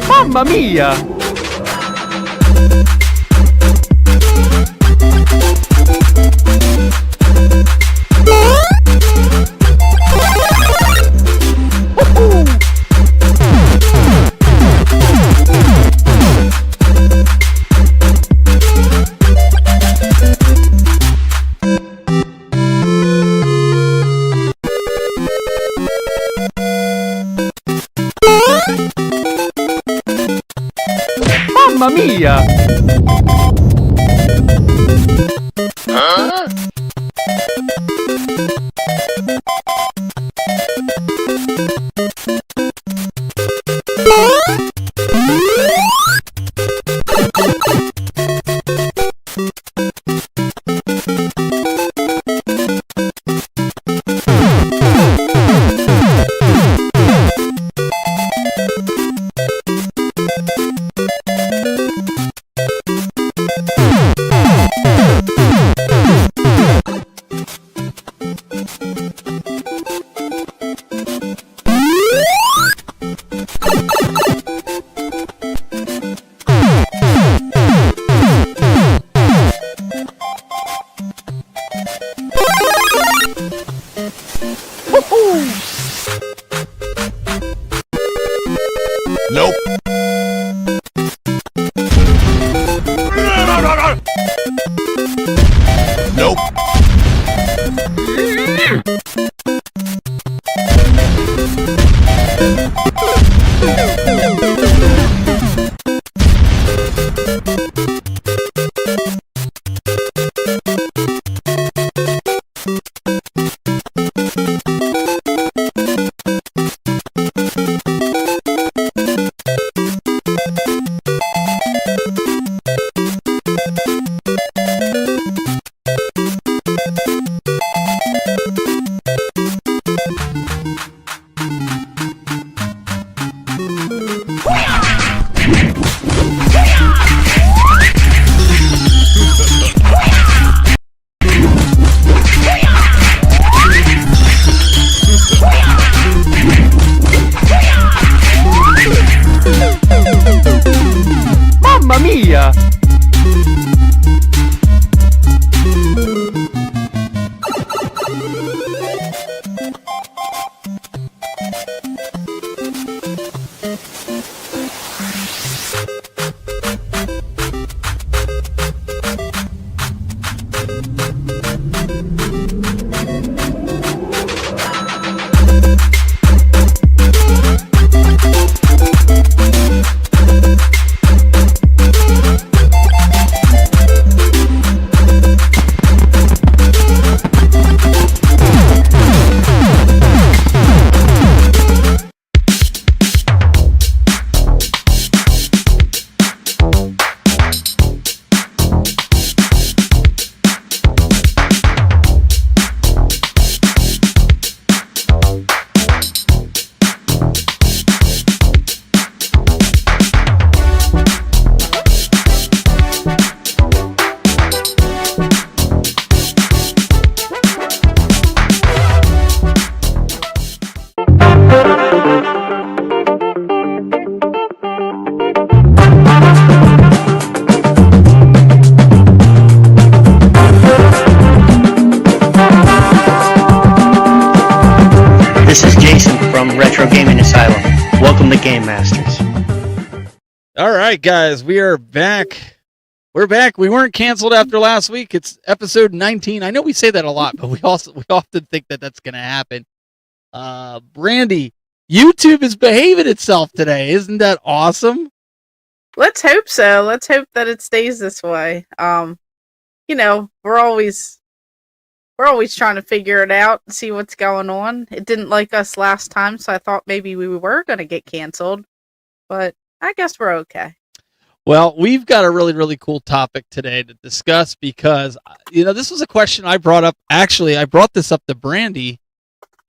Mamma mia! Mamma mia! Nope. Nope. Mamma mia! This is Jason from Retro Gaming Asylum. Welcome to Game Masters. All right, guys, we are back. We're back. We weren't canceled after last week. It's episode 19. I know we say that a lot, but we often think that that's going to happen. Brandy, YouTube is behaving itself today. Isn't that awesome? Let's hope so. Let's hope that it stays this way. We're always trying to figure it out and see what's going on. It didn't like us last time, so I thought maybe we were going to get canceled, but I guess we're okay. Well, we've got a really, really cool topic today to discuss because, this was a question I brought up. Actually, I brought this up to Brandy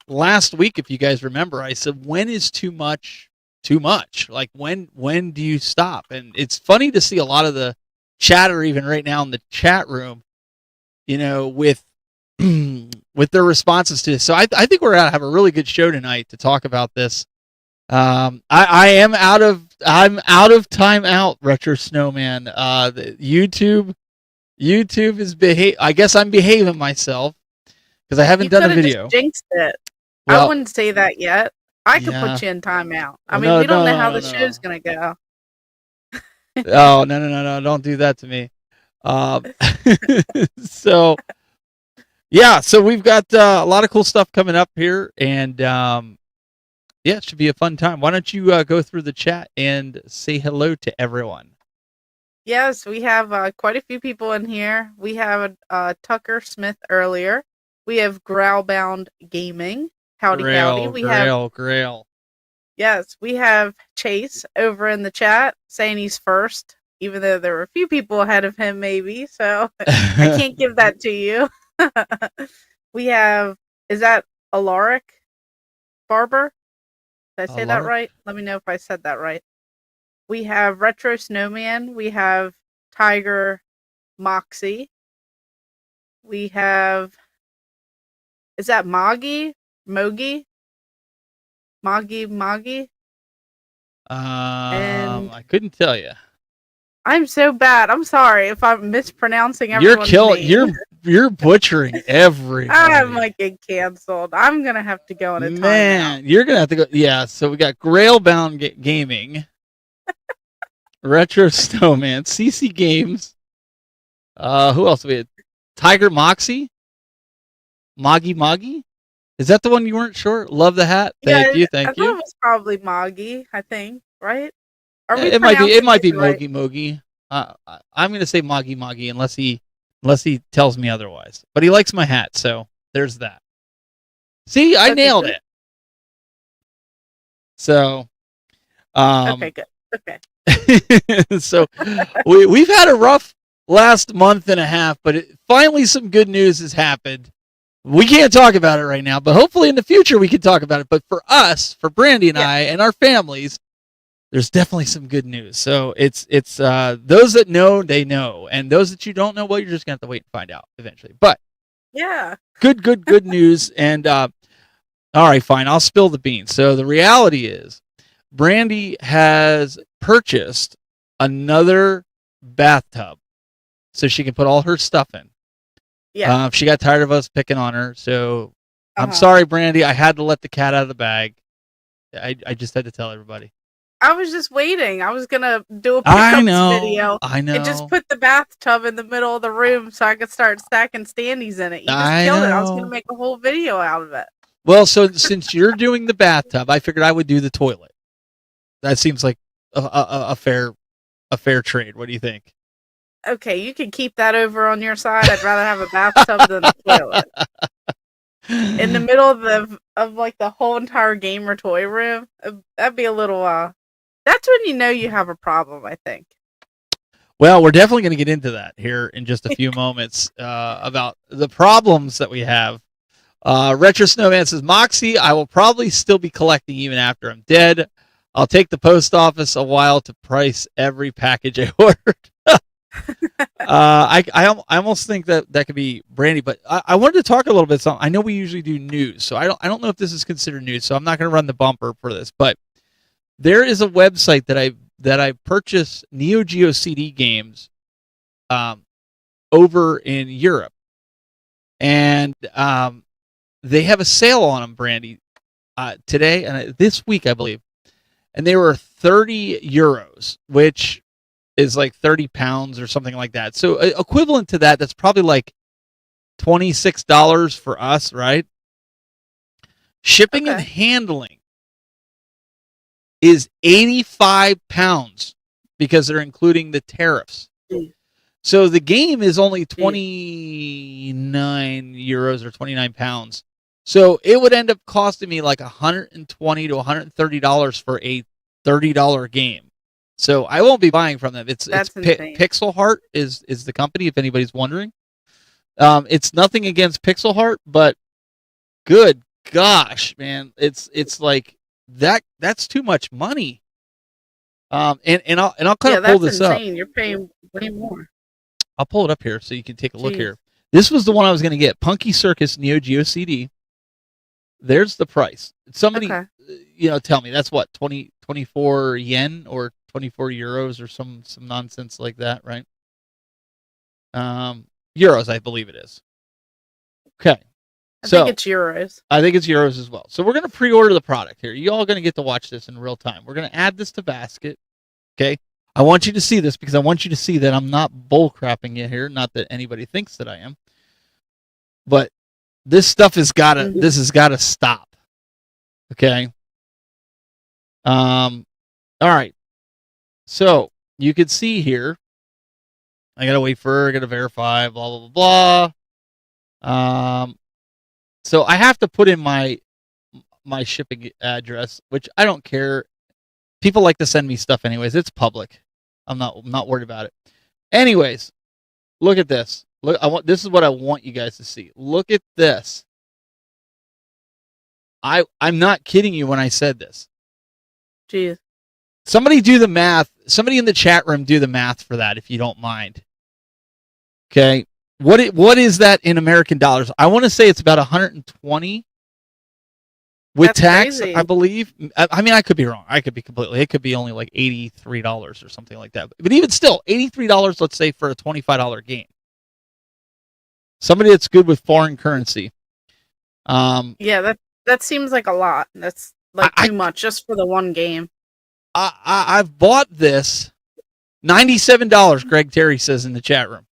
last week, if you guys remember. I said, when is too much too much? Like, when do you stop? And it's funny to see a lot of the chatter, even right now in the chat room, with with their responses to this. So I think we're going to have a really good show tonight to talk about this. I'm out of timeout, Retro Snowman. The YouTube is I guess I'm behaving myself because I haven't done a video. Just jinxed it. Well, I wouldn't say that yet. I could put you in timeout. We don't know how the show's gonna go. Oh no! Don't do that to me. So we've got a lot of cool stuff coming up here, and it should be a fun time. Why don't you go through the chat and say hello to everyone? Yes, we have quite a few people in here. We have Tucker Smith earlier. We have Growlbound Gaming. Howdy. Grail. Yes, we have Chase over in the chat saying he's first, even though there were a few people ahead of him, maybe. So I can't give that to you. We have, is that Alaric Barber? Did I say that right? Let me know if I said that right. We have Retro Snowman. We have Tiger Moxie. We have, is that Moggy? Mogi? Moggy? I couldn't tell you. I'm so bad. I'm sorry if I'm mispronouncing everyone's name. You're butchering everything. I might get canceled. I'm gonna have to go in a timeout. Man, you're gonna have to go. Yeah, so we got Grailbound Gaming, Retro Snowman, CC Games. Who else we had? Tiger Moxie, Moggy. Is that the one you weren't sure? Love the hat. Thank you. I thought it was probably Moggy. I think, right? It might be Mogi. I'm gonna say Moggy unless he tells me otherwise. But he likes my hat, so there's that. See, I nailed it. So, okay, good. Okay. So we've had a rough last month and a half, but finally some good news has happened. We can't talk about it right now, but hopefully in the future we can talk about it. But for us, for Brandy and I and our families, there's definitely some good news. So it's those that know, they know, and those that you don't know, well, you're just gonna have to wait and find out eventually. But yeah, good news. And all right, fine, I'll spill the beans. So the reality is, Brandy has purchased another bathtub so she can put all her stuff in. Yeah. She got tired of us picking on her, so I'm sorry, Brandy. I had to let the cat out of the bag. I just had to tell everybody. I was just waiting. I was gonna do a pickups video. I know. And just put the bathtub in the middle of the room so I could start stacking standees in it. You just killed it. I was gonna make a whole video out of it. Well, so since you're doing the bathtub, I figured I would do the toilet. That seems like a fair trade. What do you think? Okay, you can keep that over on your side. I'd rather have a bathtub than a toilet. In the middle of like the whole entire gamer toy room, that'd be a little. That's when you know you have a problem, I think. Well, we're definitely going to get into that here in just a few moments about the problems that we have. Retro Snowman says, Moxie, I will probably still be collecting even after I'm dead. I'll take the post office a while to price every package I ordered. I almost think that could be Brandy, but I wanted to talk a little bit. So I know we usually do news, so I don't know if this is considered news. So I'm not going to run the bumper for this, but there is a website that I purchased Neo Geo CD games, over in Europe, and they have a sale on them, Brandy, today and this week, I believe, and they were €30, which is like 30 pounds or something like that. So equivalent to that, that's probably like $26 for us, right? Shipping and handling is 85 pounds because they're including the tariffs. Mm. So the game is only 29 euros or 29 pounds. So it would end up costing me like $120 to $130 for a $30 game. So I won't be buying from them. It's insane. Pixel Heart is the company, if anybody's wondering. It's nothing against Pixel Heart, but good gosh, man, it's like that's too much money. And I'll kind of pull this insane. up. You're paying way more. I'll pull it up here so you can take a look here. This was the one I was going to get. Punky Circus Neo Geo CD. There's the price. Somebody, tell me that's what 24 yen or 24 euros or some nonsense like that, right? Euros, I believe it is. Okay. I think it's euros. I think it's euros as well. So we're going to pre-order the product here. You all going to get to watch this in real time. We're going to add this to basket. Okay. I want you to see this because I want you to see that I'm not bullcrapping you here. Not that anybody thinks that I am. But this stuff has got to, this has got to stop. Okay. All right. So you can see here, I got to wait for her, I got to verify, blah, blah, blah, blah. So I have to put in my shipping address, which I don't care. People like to send me stuff anyways. It's public. I'm not worried about it. Anyways, look at this. Look, this is what I want you guys to see. Look at this. I'm not kidding you when I said this. Jeez. Somebody do the math. Somebody in the chat room do the math for that if you don't mind. Okay. What is that in American dollars? I want to say it's about 120 with That's tax, crazy. I believe. I mean, I could be wrong. I could be completely. It could be only like $83 or something like that. But even still, $83, let's say, for a $25 game. Somebody that's good with foreign currency. Yeah, that seems like a lot. That's like too much just for the one game. I've bought this $97. Greg Terry says in the chat room.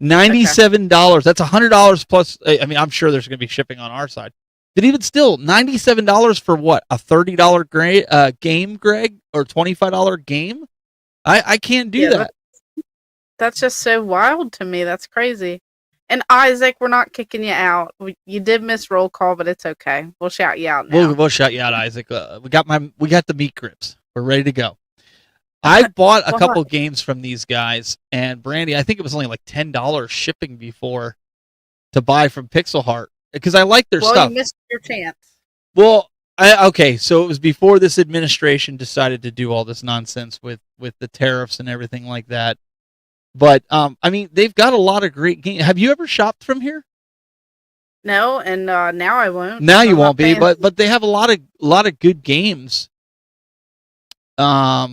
$97. Okay. That's $100 plus. I mean, I'm sure there's going to be shipping on our side. But even still, $97 for what? A $30 game, Greg? Or $25 game? I can't do that. That's just so wild to me. That's crazy. And Isaac, we're not kicking you out. You did miss roll call, but it's okay. We'll shout you out now. We'll shout you out, Isaac. We got the meat grips. We're ready to go. I bought a couple games from these guys, and Brandy, I think it was only like $10 shipping before to buy from Pixel Heart because I like their stuff. Well, you missed your chance. Well, okay, so it was before this administration decided to do all this nonsense with the tariffs and everything like that. But I mean, they've got a lot of great games. Have you ever shopped from here? No, and now I won't. Now you won't be, but they have a lot of good games. Yeah.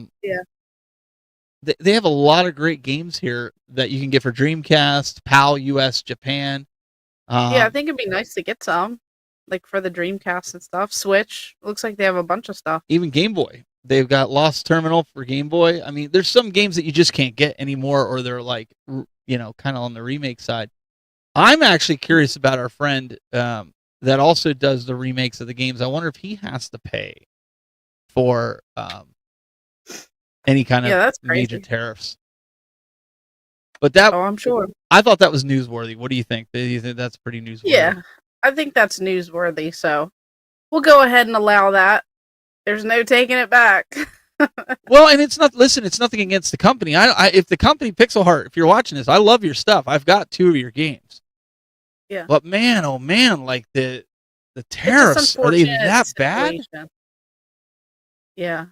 They have a lot of great games here that you can get for Dreamcast, PAL, US, Japan. Yeah, I think it'd be nice to get some, like for the Dreamcast and stuff. Switch, looks like they have a bunch of stuff. Even Game Boy. They've got Lost Terminal for Game Boy. I mean, there's some games that you just can't get anymore, or they're like, kind of on the remake side. I'm actually curious about our friend that also does the remakes of the games. I wonder if he has to pay for any kind of that's major crazy. Tariffs. But that, I'm sure. I thought that was newsworthy. What do you think? Do you think that's pretty newsworthy? Yeah, I think that's newsworthy. So we'll go ahead and allow that. There's no taking it back. Well, and it's not. Listen, it's nothing against the company. If the company Pixel Heart, if you're watching this, I love your stuff. I've got 2 of your games. Yeah. But man, oh man, like the tariffs, are they that bad? Yeah.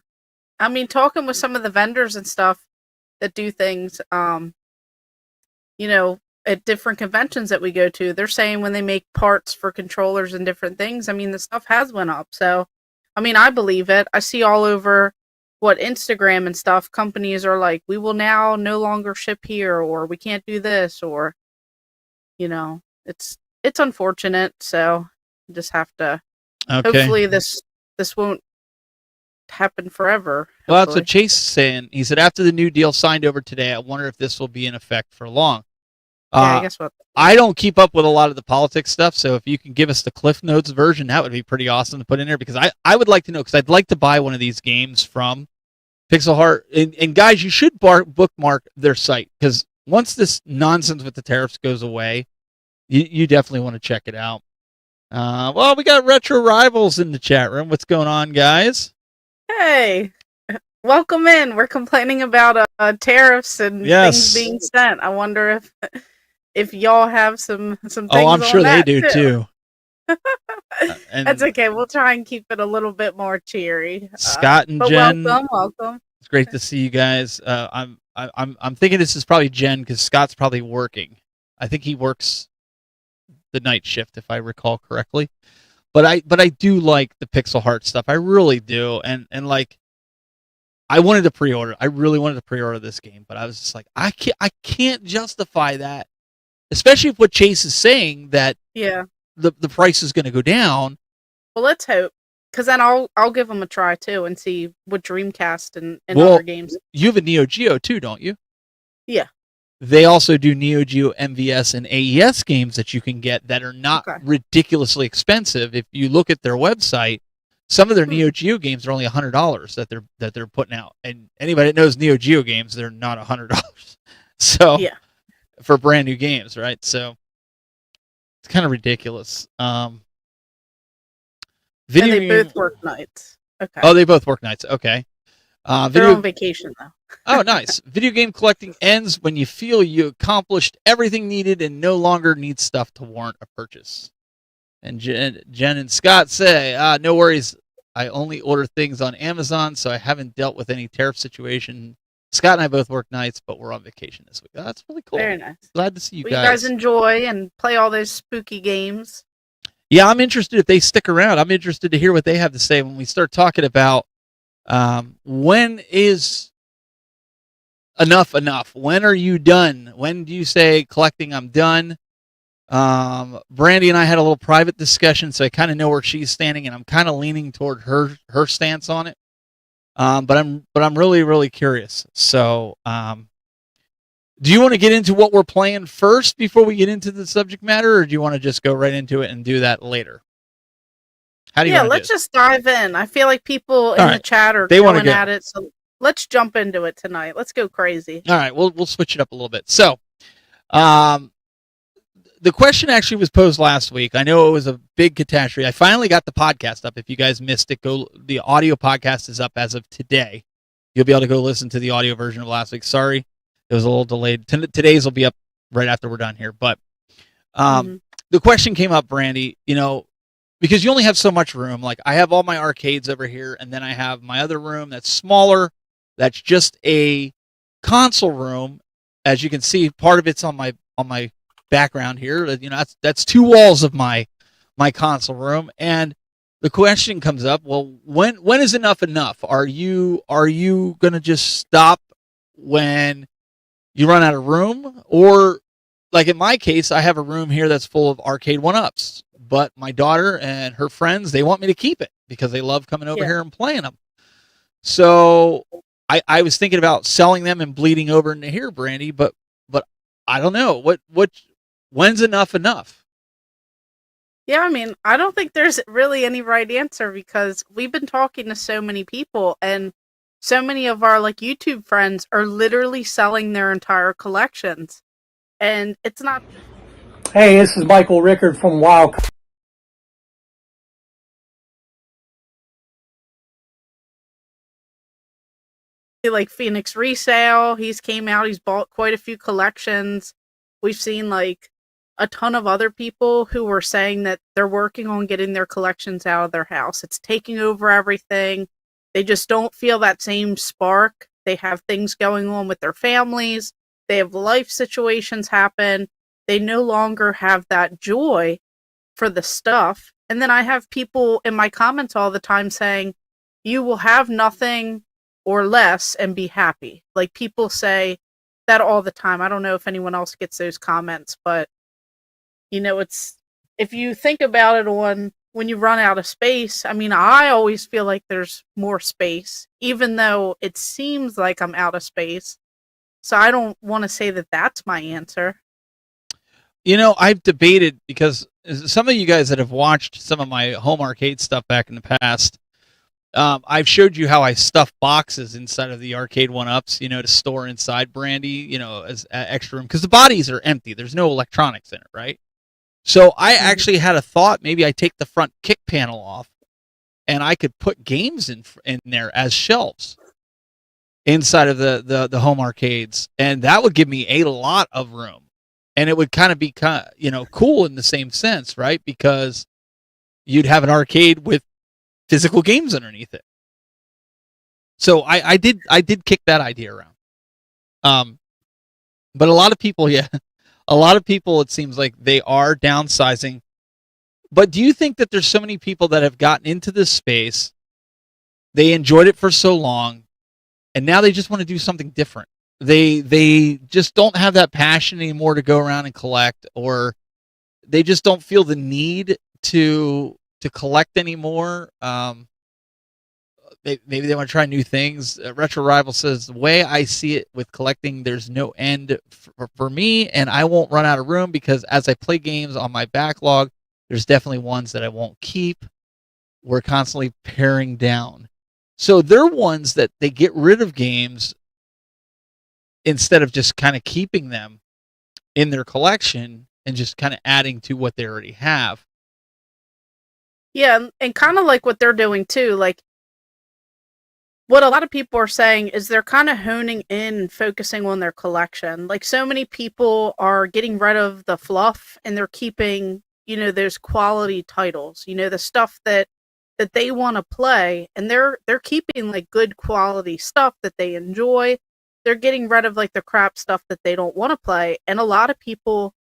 I mean, talking with some of the vendors and stuff that do things, at different conventions that we go to, they're saying when they make parts for controllers and different things, I mean, the stuff has went up. So, I mean, I believe it. I see all over Instagram and stuff, companies are like, we will now no longer ship here, or we can't do this, or, it's unfortunate. So just have to, hopefully this won't happen forever. Well, that's what Chase is saying. He said, after the new deal signed over today, I wonder if this will be in effect for long. Yeah, guess what? I don't keep up with a lot of the politics stuff, so if you can give us the Cliff Notes version, that would be pretty awesome to put in there, because I would like to know, because I'd like to buy one of these games from Pixel Heart, and guys, you should bookmark their site, because once this nonsense with the tariffs goes away, you definitely want to check it out. Well, we got Retro Rivals in the chat room. What's going on, guys? Hey, welcome in. We're complaining about tariffs and things being sent. I wonder if y'all have some things. Oh, I'm sure they do too. And that's okay. We'll try and keep it a little bit more cheery. Scott and but Jen, welcome. It's great to see you guys. I'm thinking this is probably Jen, because Scott's probably working. I think he works the night shift, if I recall correctly. But I do like the Pixel Heart stuff. I really do. And like, I wanted to pre-order. I really wanted to pre-order this game, but I was just like, I can't justify that, especially if what Chase is saying, that the price is going to go down. Well, let's hope, because then I'll give them a try too and see what Dreamcast and other games. You have a Neo Geo too, don't you? Yeah. They also do Neo Geo MVS and AES games that you can get that are not ridiculously expensive. If you look at their website, some of their Neo Geo games are only $100 that they're putting out, and anybody that knows Neo Geo games, they're not $100. So for brand new games, right? So it's kind of ridiculous. They both work nights. Okay. Oh, they both work nights. Okay. They're on vacation though. Oh, nice. Video game collecting ends when you feel you accomplished everything needed and no longer need stuff to warrant a purchase. And Jen and Scott say, no worries. I only order things on Amazon, so I haven't dealt with any tariff situation. Scott and I both work nights, but we're on vacation this week. That's really cool. Very nice. Glad to see you guys. You guys enjoy and play all those spooky games. Yeah, I'm interested if they stick around. I'm interested to hear what they have to say when we start talking about when is enough. When are you done? When do you say collecting, I'm done? Brandy and I had a little private discussion, so I kind of know where she's standing, and I'm kind of leaning toward her stance on it. But I'm really, really curious. So, do you want to get into what we're playing first before we get into the subject matter, or do you want to just go right into it and do that later? How do you? Let's just dive in. I feel like people in the chat are going at it, so let's jump into it tonight. Let's go crazy. All right, we'll switch it up a little bit. So, the question actually was posed last week. I know it was a big catastrophe. I finally got the podcast up. If you guys missed it, the audio podcast is up as of today. You'll be able to go listen to the audio version of last week. Sorry, it was a little delayed. Today's will be up right after we're done here. But the question came up, Brandy, because you only have so much room. Like, I have all my arcades over here, and then I have my other room that's smaller. That's just a console room. As you can see, part of it's on my background here. That's two walls of my console room, and the question comes up, well, when is enough enough? Are you gonna just stop when you run out of room? Or, like in my case, I have a room here that's full of arcade 1-ups, but my daughter and her friends, they want me to keep it because they love coming over here and playing them. So I was thinking about selling them and bleeding over into here, Brandy, but I don't know when's enough enough. Yeah, I mean, I don't think there's really any right answer, because we've been talking to so many people, and so many of our YouTube friends are literally selling their entire collections, and it's not. Hey, this is Michael Rickard from Wild. Like Phoenix Resale, he's came out, he's bought quite a few collections. We've seen a ton of other people who were saying that they're working on getting their collections out of their house. It's taking over everything. They just don't feel that same spark. They have things going on with their families. They have life situations happen. They no longer have that joy for the stuff. And then I have people in my comments all the time saying, you will have nothing or less and be happy. Like, people say that all the time. I don't know if anyone else gets those comments, but it's, if you think about it, when you run out of space, I mean, I always feel like there's more space, even though it seems like I'm out of space. So I don't want to say that that's my answer. I've debated, because some of you guys that have watched some of my home arcade stuff back in the past, I've showed you how I stuff boxes inside of the arcade one-ups, to store inside Brandy, as extra room, because the bodies are empty. There's no electronics in it, right? So I actually had a thought, maybe I take the front kick panel off and I could put games in there as shelves inside of the home arcades, and that would give me a lot of room, and it would kind of be cool in the same sense, right? Because you'd have an arcade with physical games underneath it. So I did kick that idea around. But a lot of people, it seems like they are downsizing. But do you think that there's so many people that have gotten into this space, they enjoyed it for so long, and now they just want to do something different? They just don't have that passion anymore to go around and collect, or they just don't feel the need to collect anymore. Maybe they want to try new things. Retro Rival says, the way I see it with collecting, there's no end for me, and I won't run out of room because as I play games on my backlog, there's definitely ones that I won't keep. We're constantly paring down. So they're ones that they get rid of games instead of just kind of keeping them in their collection and just kind of adding to what they already have. Yeah, and kind of like what they're doing too. Like, what a lot of people are saying is they're kind of honing in and focusing on their collection. Like, so many people are getting rid of the fluff and they're keeping, those quality titles, the stuff that they want to play, and they're keeping like good quality stuff that they enjoy. They're getting rid of like the crap stuff that they don't want to play. And a lot of people,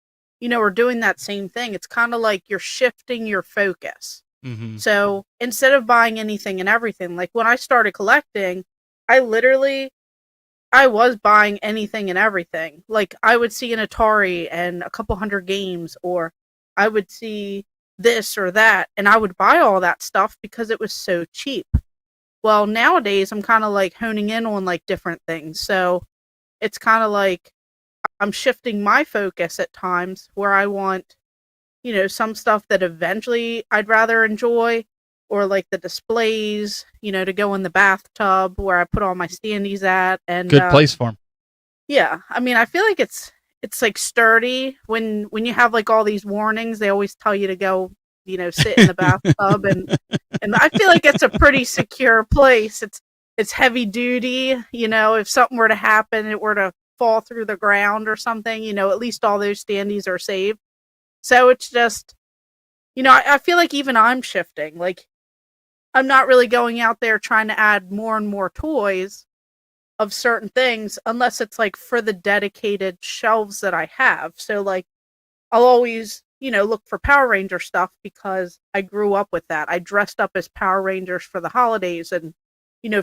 are doing that same thing. It's kind of like you're shifting your focus. Mm-hmm. So instead of buying anything and everything, like when I started collecting, I was buying anything and everything. Like, I would see an Atari and a couple hundred games, or I would see this or that, and I would buy all that stuff because it was so cheap. Well, nowadays I'm kind of like honing in on like different things. So it's kind of like I'm shifting my focus at times where I want, some stuff that eventually I'd rather enjoy, or like the displays, to go in the bathtub where I put all my standees at. And good place for them. Yeah, I mean, I feel like it's like sturdy. When you have like all these warnings, they always tell you to go, sit in the bathtub, and I feel like it's a pretty secure place. It's heavy duty. If something were to happen, it were to fall through the ground or something, at least all those standees are saved. So it's just, I feel like even I'm shifting. Like, I'm not really going out there trying to add more and more toys of certain things unless it's like for the dedicated shelves that I have. So like, I'll always, look for Power Ranger stuff because I grew up with that. I dressed up as Power Rangers for the holidays, and,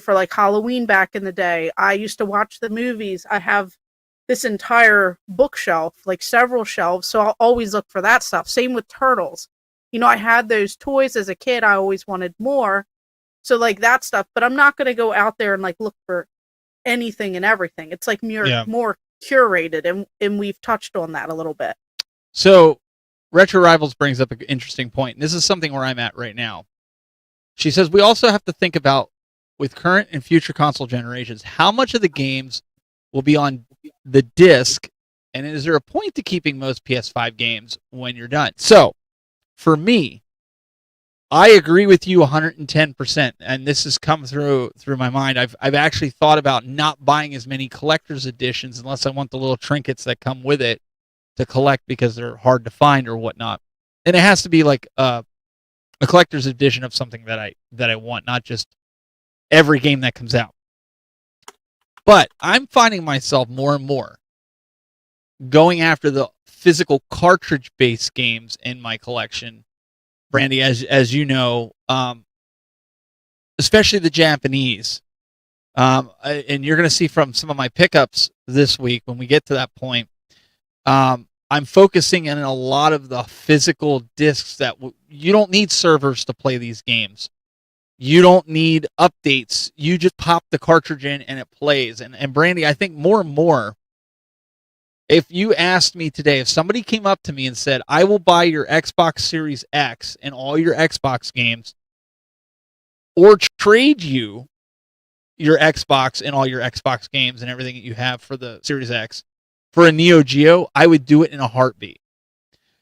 for like Halloween back in the day. I used to watch the movies. I have this entire bookshelf, like several shelves, so I'll always look for that stuff. Same with Turtles. I had those toys as a kid. I always wanted more. So like that stuff, but I'm not going to go out there and like look for anything and everything. It's like more curated, and we've touched on that a little bit. So Retro Rivals brings up an interesting point, and this is something where I'm at right now. She says we also have to think about, with current and future console generations, how much of the games will be on the disc, and is there a point to keeping most PS5 games when you're done? So, for me, I agree with you 110%, and this has come through my mind. I've actually thought about not buying as many collector's editions unless I want the little trinkets that come with it to collect because they're hard to find or whatnot. And it has to be like a collector's edition of something that I want, not just every game that comes out. But I'm finding myself more and more going after the physical cartridge-based games in my collection, Brandy, as you know, especially the Japanese. And you're going to see from some of my pickups this week when we get to that point, I'm focusing in a lot of the physical discs that you don't need servers to play these games. You don't need updates. You just pop the cartridge in and it plays. And Brandy, I think more and more, if you asked me today, if somebody came up to me and said, I will buy your Xbox Series X and all your Xbox games, or trade you your Xbox and all your Xbox games and everything that you have for the Series X for a Neo Geo, I would do it in a heartbeat.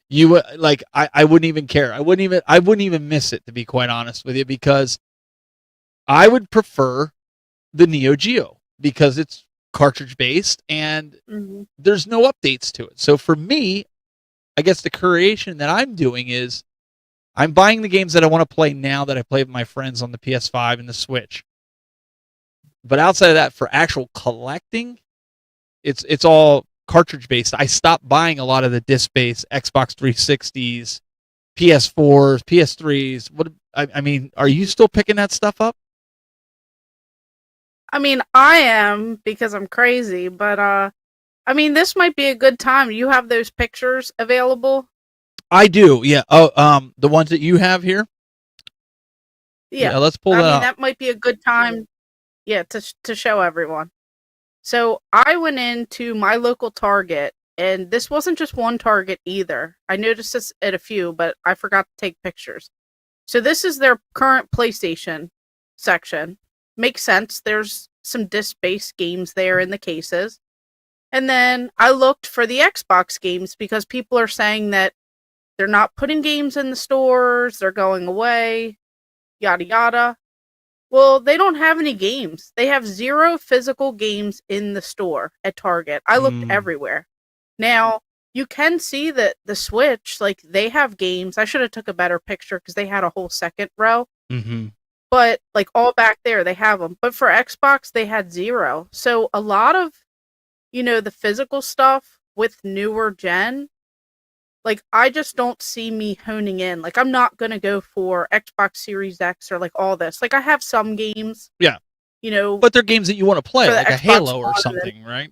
You would I wouldn't even care. I wouldn't even miss it, to be quite honest with you, because I would prefer the Neo Geo because it's cartridge based and there's no updates to it. So for me, I guess the curation that I'm doing is I'm buying the games that I want to play now that I play with my friends on the PS5 and the Switch. But outside of that, for actual collecting, it's all cartridge based. I stopped buying a lot of the disc based Xbox 360s, PS4s, PS3s. What I mean, are you still picking that stuff up? I mean, I am because I'm crazy, but I mean, this might be a good time. You have those pictures available? I do, yeah. Oh, the ones that you have here? Yeah. Let's pull that I mean, up. that might be a good time, to show everyone. So I went into my local Target, and this wasn't just one Target either. I noticed this at a few, but I forgot to take pictures. So this is their current PlayStation section. Makes sense. There's some disc-based games there in the cases. And then I looked for the Xbox games because people are saying that they're not putting games in the stores, they're going away, yada yada. Well, they don't have any games. They have 0 physical games in the store at Target. I looked everywhere. Now, you can see that the Switch, like, they have games. I should have took a better picture because they had a whole second row. Mm-hmm. But, like, all back there, they have them. But for Xbox, they had 0. So a lot of, the physical stuff with newer gen, like, I just don't see me honing in. Like, I'm not going to go for Xbox Series X or, like, all this. Like, I have some games. Yeah. But they're games that you want to play, like a Xbox Halo or One something, right?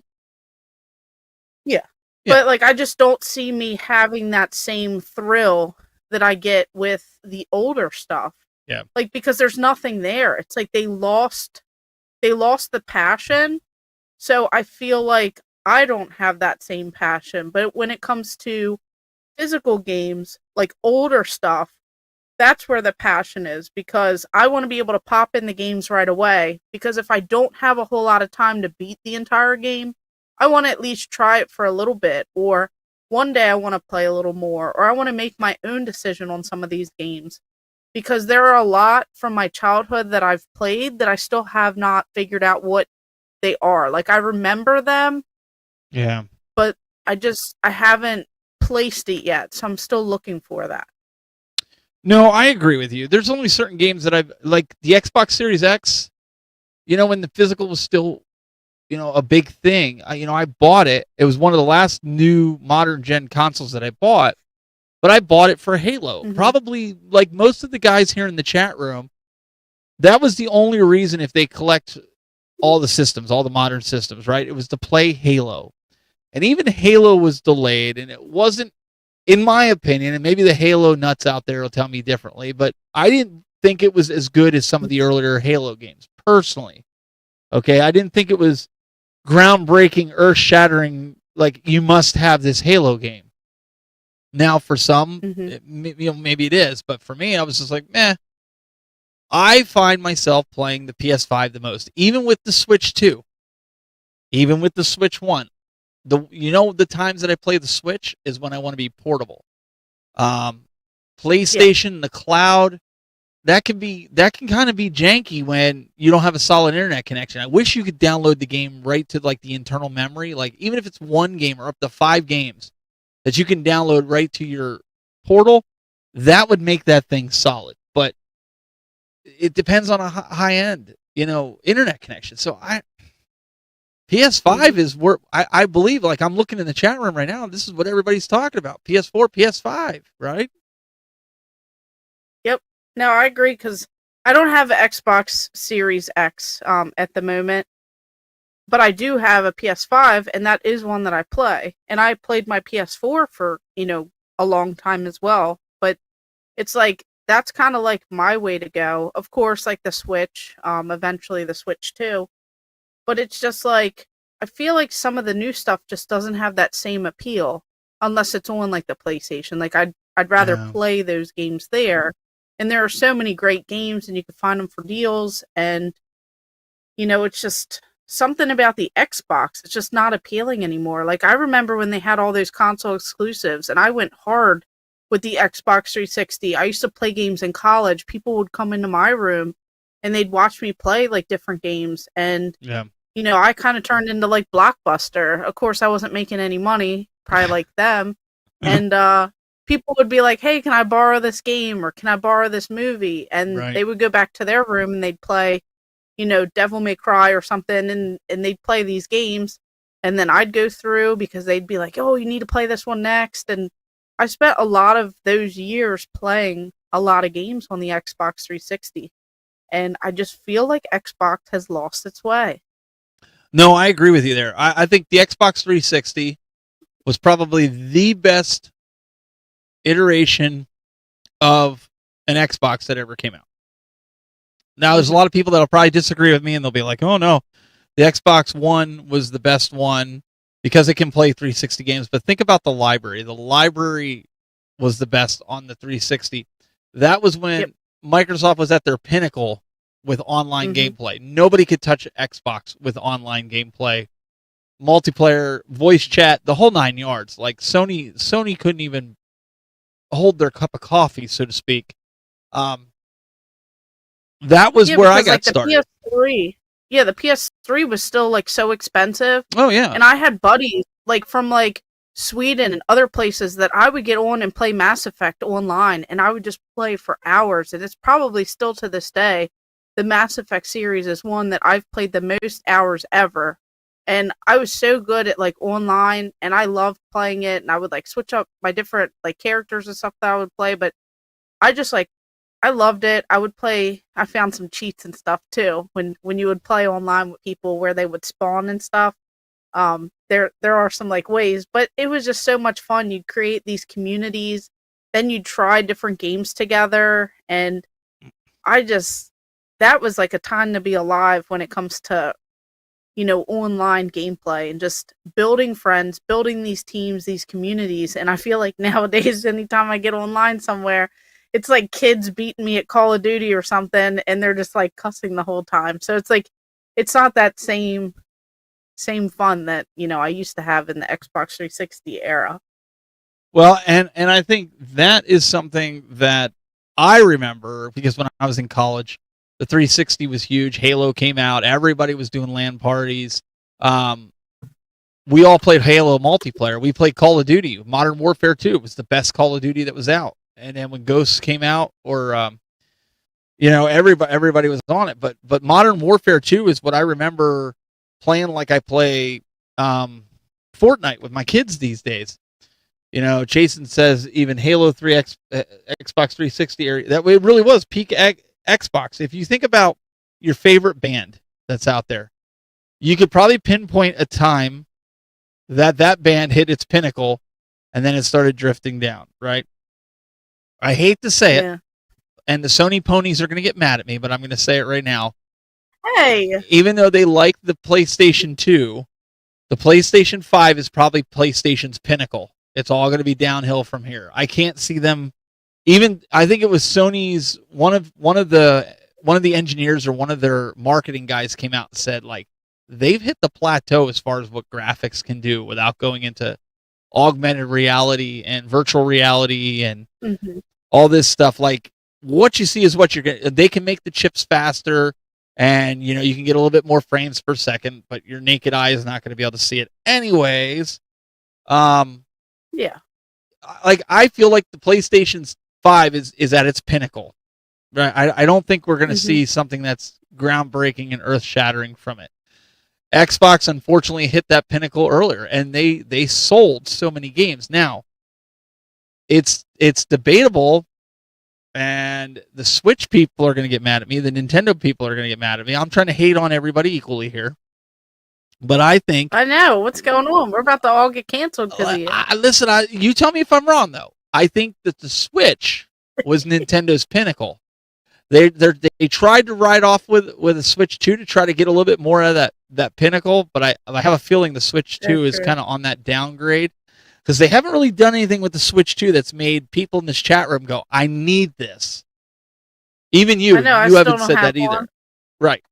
Yeah. Yeah. But, like, I just don't see me having that same thrill that I get with the older stuff. Yeah. Like, because there's nothing there. It's like they lost the passion. So I feel like I don't have that same passion. But when it comes to physical games, like older stuff, that's where the passion is, because I want to be able to pop in the games right away, because if I don't have a whole lot of time to beat the entire game, I want to at least try it for a little bit, or one day I want to play a little more, or I want to make my own decision on some of these games, because there are a lot from my childhood that I've played that I still have not figured out what they are. Like, I remember them, Yeah. but I haven't placed it yet, so I'm still looking for that. No, I agree with you. There's only certain games that I've, like the Xbox Series X, when the physical was still, a big thing. I bought it. It was one of the last new modern gen consoles that I bought, but I bought it for Halo. Mhm. Probably like most of the guys here in the chat room, that was the only reason, if they collect all the systems, all the modern systems, right? It was to play Halo. And even Halo was delayed, and it wasn't, in my opinion, and maybe the Halo nuts out there will tell me differently, but I didn't think it was as good as some of the earlier Halo games, personally. Okay, I didn't think it was groundbreaking, earth-shattering, like, you must have this Halo game. Now, for some, maybe it is, but for me, I was just like, meh. I find myself playing the PS5 the most, even with the Switch 2, even with the Switch 1. The times that I play the Switch is when I want to be portable. PlayStation, the cloud, that can kind of be janky when you don't have a solid internet connection. I wish you could download the game right to, like, the internal memory, like, even if it's 1 game or up to 5 games that you can download right to your portal. That would make that thing solid. But it depends on a high end, internet connection. So PS5 is where I believe, like, I'm looking in the chat room right now, this is what everybody's talking about. PS4, PS5, right? Yep. No, I agree, because I don't have an Xbox Series X at the moment, but I do have a PS5, and that is one that I play. And I played my PS4 for, a long time as well. But it's like, that's kind of like my way to go. Of course, like the Switch, eventually the Switch 2. But it's just like, I feel like some of the new stuff just doesn't have that same appeal unless it's on, like, the PlayStation. Like, I'd rather play those games there And there are so many great games, and you can find them for deals. And it's just something about the Xbox. It's just not appealing anymore. Like, I remember when they had all those console exclusives, and I went hard with the Xbox 360. I used to play games in college. People would come into my room and they'd watch me play like different games. And, I kind of turned into like Blockbuster. Of course, I wasn't making any money, probably like them. And people would be like, hey, can I borrow this game, or can I borrow this movie? And they would go back to their room and they'd play, Devil May Cry or something, and they'd play these games. And then I'd go through, because they'd be like, oh, you need to play this one next. And I spent a lot of those years playing a lot of games on the Xbox 360. And I just feel like Xbox has lost its way. No, I agree with you there. I think the Xbox 360 was probably the best iteration of an Xbox that ever came out. Now, there's a lot of people that'll probably disagree with me, and they'll be like, oh, no, the Xbox One was the best one because it can play 360 games. But think about the library. The library was the best on the 360. That was when Microsoft was at their pinnacle with online gameplay. Nobody could touch Xbox with online gameplay, multiplayer, voice chat, the whole 9 yards. Like, Sony couldn't even hold their cup of coffee, so to speak. That was where I got started. PS3, the PS3 was still like so expensive. Oh yeah. And I had buddies like from like Sweden and other places that I would get on and play Mass Effect online, and I would just play for hours. And it's probably still to this day, the Mass Effect series is one that I've played the most hours ever. And I was so good at like online, and I loved playing it, and I would like switch up my different like characters and stuff that I would play. But I just like, I loved it. I would play. I found some cheats and stuff too when you would play online with people where they would spawn and stuff. There are some like ways, but it was just so much fun. You'd create these communities, then you'd try different games together, and that was like a time to be alive when it comes to online gameplay and just building friends, building these teams, these communities. And I feel like nowadays, anytime I get online somewhere, it's like kids beating me at Call of Duty or something, and they're just like cussing the whole time. So it's like, it's not that same fun that, I used to have in the Xbox 360 era. Well, and I think that is something that I remember, because when I was in college, the 360 was huge. Halo came out. Everybody was doing LAN parties. We all played Halo multiplayer. We played Call of Duty. Modern Warfare 2 was the best Call of Duty that was out. And then when Ghosts came out, or everybody was on it. But Modern Warfare 2 is what I remember playing like I play Fortnite with my kids these days. Jason says even Halo 3 Xbox 360 area, that way it really was peak Xbox. If you think about your favorite band that's out there, you could probably pinpoint a time that band hit its pinnacle and then it started drifting down, right? I hate to say it, and the Sony ponies are going to get mad at me, but I'm going to say it right now. Hey! Even though they like the PlayStation 2, the PlayStation 5 is probably PlayStation's pinnacle. It's all going to be downhill from here. I can't see them. I think it was Sony's one of the engineers or one of their marketing guys came out and said, like, they've hit the plateau as far as what graphics can do without going into augmented reality and virtual reality and all this stuff. Like, what you see is what you're getting. They can make the chips faster, and you can get a little bit more frames per second, but your naked eye is not going to be able to see it anyways. Yeah. Like, I feel like the PlayStation 5 is at its pinnacle. Right? I don't think we're going to see something that's groundbreaking and earth-shattering from it. Xbox, unfortunately, hit that pinnacle earlier, and they sold so many games. Now, it's debatable, and the Switch people are going to get mad at me. The Nintendo people are going to get mad at me. I'm trying to hate on everybody equally here. But I think... I know. What's going on? We're about to all get canceled because of you. Listen, you tell me if I'm wrong, though. I think that the Switch was Nintendo's pinnacle. They tried to ride off with a Switch 2 to try to get a little bit more of that pinnacle, but I have a feeling the Switch 2 is kind of on that downgrade, because they haven't really done anything with the Switch 2 that's made people in this chat room go, I need this. Even you, I know, I you still haven't don't said have that either. one. Right.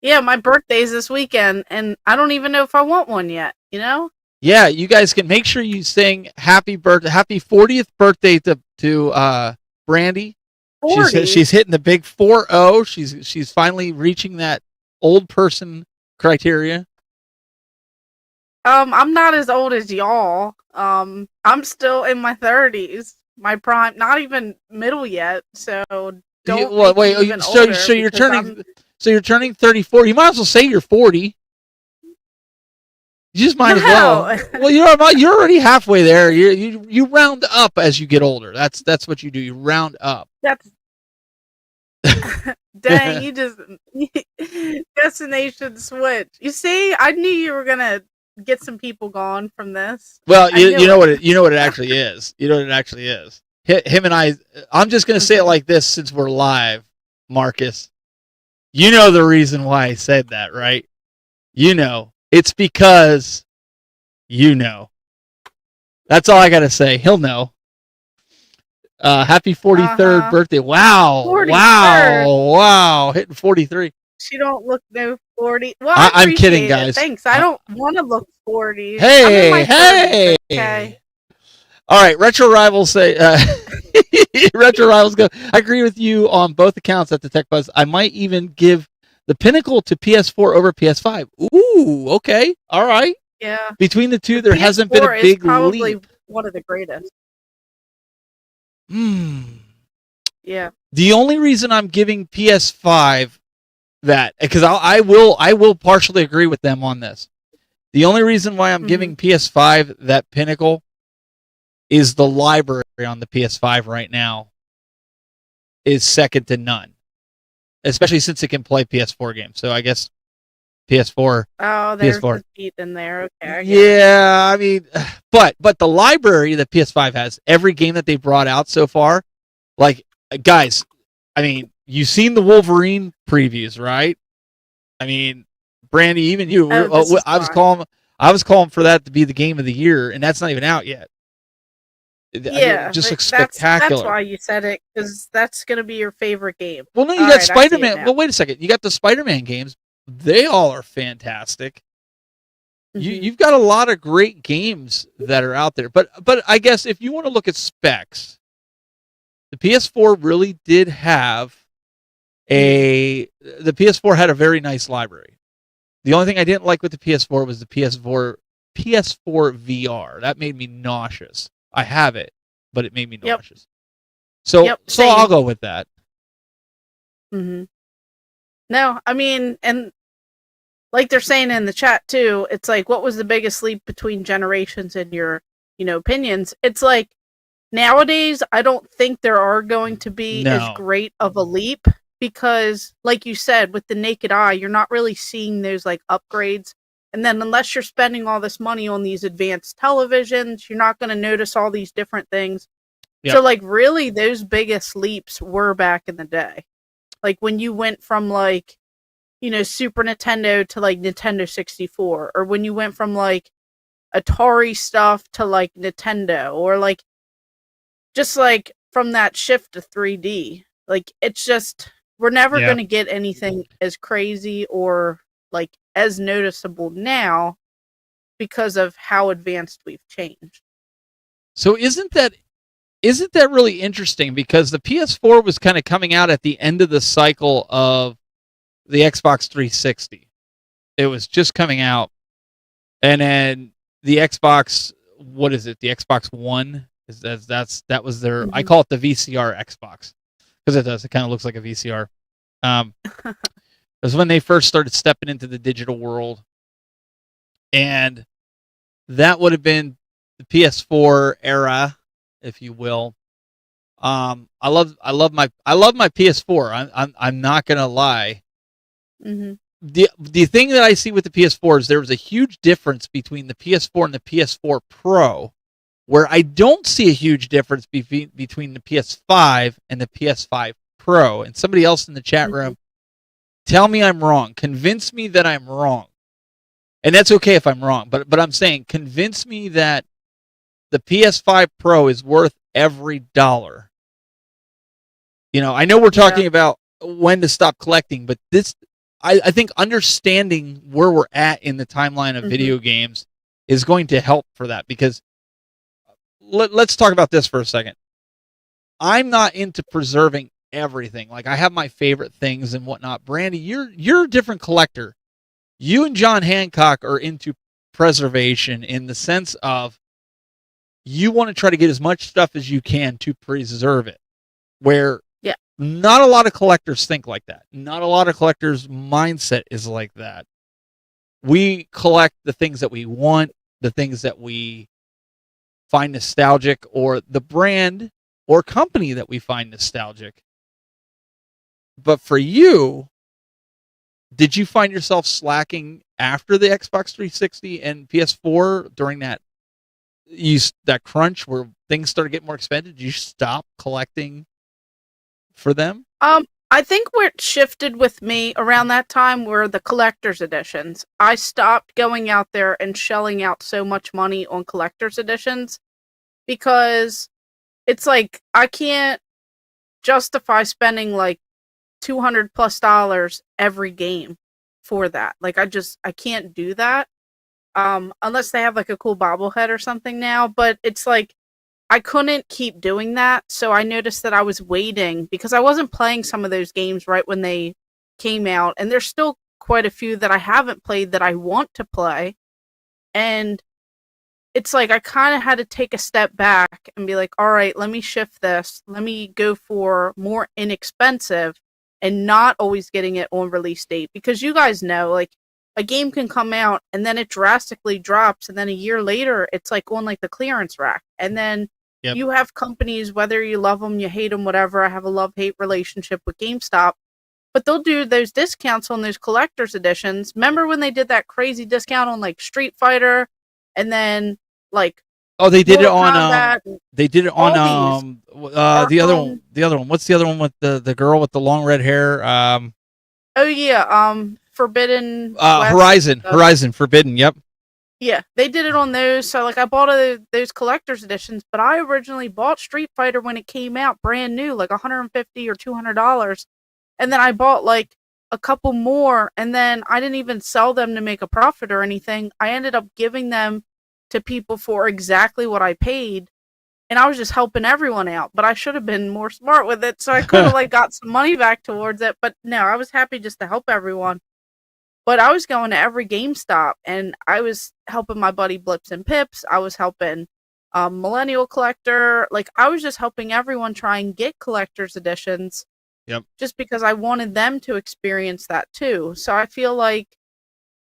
Yeah, my birthday's this weekend, and I don't even know if I want one yet. You know? Yeah, you guys can make sure you sing happy 40th birthday to Brandy. 40. She's hitting the big 40. She's finally reaching that old person criteria. I'm not as old as y'all. I'm still in my 30s, my prime, not even middle yet. So don't make me even older. So you're because you're turning 34. You might as well say you're 40. You just might as well. No. Well, you're already halfway there. You round up as you get older. That's what you do. You round up. That's dang. You just destination switch. You see, I knew you were gonna get some people gone from this. Well, I knew you know it. what it actually is. You know what it actually is. Him and I. I'm just gonna say it like this since we're live, Marcus. You know the reason why I said that, right? You know. It's because you know. That's all I gotta say. He'll know. Happy 43rd birthday! Wow, 43rd. wow, hitting 43. She don't look no 40. Well, I'm kidding, appreciate it. guys. Thanks. I don't want to look 40. I'm in Hey, my 30s, okay. All right, Retro Rivals say. Retro Rivals go. I agree with you on both accounts at the Tech Buzz. I might even give the pinnacle to PS4 over PS5. Ooh, okay, all right. Yeah. Between the two, there hasn't been a PS4 big is probably leap. one of the greatest. Yeah. The only reason I'm giving PS5 that, because I will partially agree with them on this. The only reason why I'm giving PS5 that pinnacle is the library on the PS5 right now is second to none, especially since it can play PS4 games. So I guess PS4. Oh, there's PS4. the beat in there. Okay. I get it. Yeah, I mean, but the library that PS5 has, every game that they brought out so far, like, guys, I mean, you've seen the Wolverine previews, right? I mean, Brandy, even you, I was calling for that to be the game of the year, and that's not even out yet. Yeah, it just looks that's spectacular. That's why you said it, because that's gonna be your favorite game. Well, no, you All got right, I see it Spider-Man. now. Well, wait a second. You got the Spider-Man games. They all are fantastic. You've got a lot of great games that are out there. But I guess if you want to look at specs, the PS4 really did have the PS4 had a very nice library. The only thing I didn't like with the PS4 was the PS4 VR. That made me nauseous. I have it, but it made me nauseous. So I'll go with that. No, I mean, and like they're saying in the chat too, it's like, what was the biggest leap between generations in your, opinions? It's like, nowadays, I don't think there are going to be as great of a leap because, like you said, with the naked eye, you're not really seeing those like upgrades. And then unless you're spending all this money on these advanced televisions, you're not going to notice all these different things. Yep. So like really those biggest leaps were back in the day. Like when you went from like, Super Nintendo to like Nintendo 64, or when you went from like Atari stuff to like Nintendo, or like just like from that shift to 3D. Like it's just, we're never going to get anything as crazy or like as noticeable now because of how advanced we've changed. So isn't that really interesting? Because the PS4 was kind of coming out at the end of the cycle of the Xbox 360. It was just coming out, and then the Xbox, what is it? The Xbox One that was their. I call it the VCR Xbox because it does. It kind of looks like a VCR. It was when they first started stepping into the digital world, and that would have been the PS4 era, if you will. I love my PS4. I'm not gonna lie. The thing that I see with the PS4 is there was a huge difference between the PS4 and the PS4 Pro, where I don't see a huge difference between the PS5 and the PS5 Pro. And somebody else in the chat room, tell me I'm wrong. Convince me that I'm wrong. And that's okay if I'm wrong, but I'm saying convince me that the PS5 Pro is worth every dollar. I know we're talking about when to stop collecting, but I think understanding where we're at in the timeline of video games is going to help for that, because let's talk about this for a second. I'm not into preserving everything. Like, I have my favorite things and whatnot. Brandy, you're a different collector. You and John Hancock are into preservation in the sense of you want to try to get as much stuff as you can to preserve it, where not a lot of collectors think like that. Not a lot of collectors' mindset is like that. We collect the things that we want, the things that we find nostalgic, or the brand or company that we find nostalgic. But for you, did you find yourself slacking after the Xbox 360 and PS4 during that crunch where things started getting more expensive? Did you stop collecting for them? I think where it shifted with me around that time were the collector's editions. I stopped going out there and shelling out so much money on collector's editions because it's like I can't justify spending like $200+ every game for that. Like I can't do that. Unless they have like a cool bobblehead or something now, but it's like I couldn't keep doing that, so I noticed that I was waiting because I wasn't playing some of those games right when they came out, and there's still quite a few that I haven't played that I want to play, and it's like I kind of had to take a step back and be like, all right, let me shift this. Let me go for more inexpensive and not always getting it on release date, because you guys know, like, a game can come out and then it drastically drops, and then a year later it's like on like the clearance rack, and then you have companies, whether you love them, you hate them, whatever. I have a love-hate relationship with GameStop, but they'll do those discounts on those collector's editions. Remember when they did that crazy discount on like Street Fighter, and then like they did it on Kombat, the other one. What's the other one with the girl with the long red hair? Forbidden Horizon Forbidden. Yep. Yeah, they did it on those. So like I bought those collector's editions, but I originally bought Street Fighter when it came out brand new, like $150 or $200, and then I bought like a couple more, and then I didn't even sell them to make a profit or anything. I ended up giving them to people for exactly what I paid, and I was just helping everyone out. But I should have been more smart with it, so I could have like got some money back towards it. But no, I was happy just to help everyone. But I was going to every GameStop, and I was helping my buddy Blips and Pips. I was helping Millennial Collector. Like, I was just helping everyone try and get collector's editions. Yep. Just because I wanted them to experience that too. So I feel like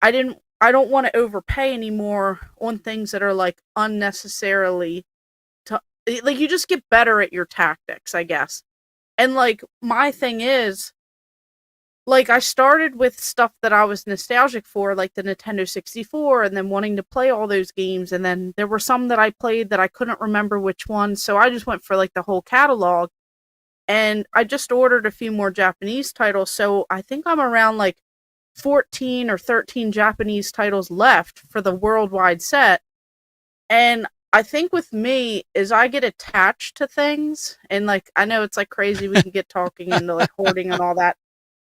I don't want to overpay anymore on things that are like unnecessarily like, you just get better at your tactics, I guess. And like my thing is, like, I started with stuff that I was nostalgic for, like the Nintendo 64, and then wanting to play all those games, and then there were some that I played that I couldn't remember which one, so I just went for, like, the whole catalog, and I just ordered a few more Japanese titles, so I think I'm around, like, 14 or 13 Japanese titles left for the worldwide set, and I think with me is I get attached to things, and, like, I know it's, like, crazy we can get talking into, like, hoarding and all that,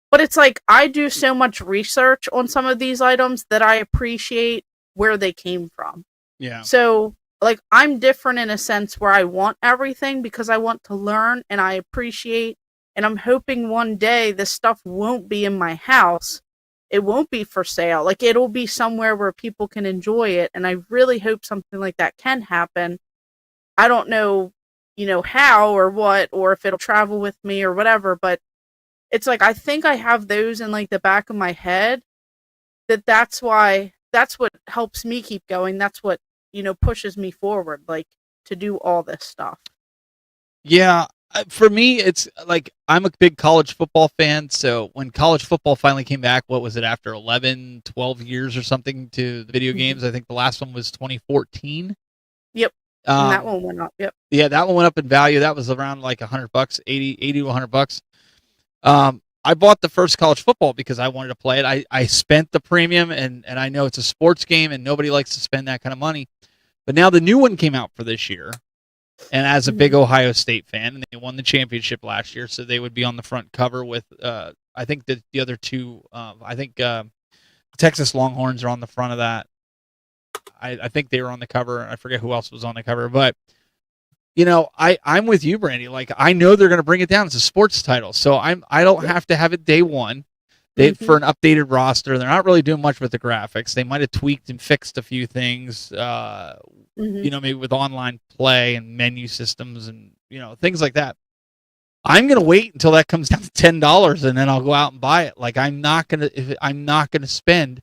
but it's like I do so much research on some of these items that I appreciate where they came from. Yeah. So, like, I'm different in a sense where I want everything because I want to learn and I appreciate, and I'm hoping one day this stuff won't be in my house. It won't be for sale. Like, it'll be somewhere where people can enjoy it, and I really hope something like that can happen. I don't know, how or what, or if it'll travel with me or whatever, but it's like, I think I have those in, like, the back of my head, that's why, that's what helps me keep going. That's what, pushes me forward, like, to do all this stuff. Yeah. For me, it's like, I'm a big college football fan. So when college football finally came back, what was it, after 11, 12 years or something to the video games? I think the last one was 2014. Yep. And that one went up. Yep. Yeah. That one went up in value. That was around like $100, 80 to $100. I bought the first college football because I wanted to play it. I spent the premium, and I know it's a sports game and nobody likes to spend that kind of money. But now the new one came out for this year, And as a big Ohio State fan, and they won the championship last year, so they would be on the front cover with, I think the other two, Texas Longhorns are on the front of that. I think they were on the cover. I forget who else was on the cover, but I'm with you, Brandy. Like, I know they're going to bring it down. It's a sports title, so I don't have to have it day one. For an updated roster, they're not really doing much with the graphics. They might have tweaked and fixed a few things, maybe with online play and menu systems and things like that. I'm gonna wait until that comes down to $10, and then I'll go out and buy it. Like, I'm not gonna spend.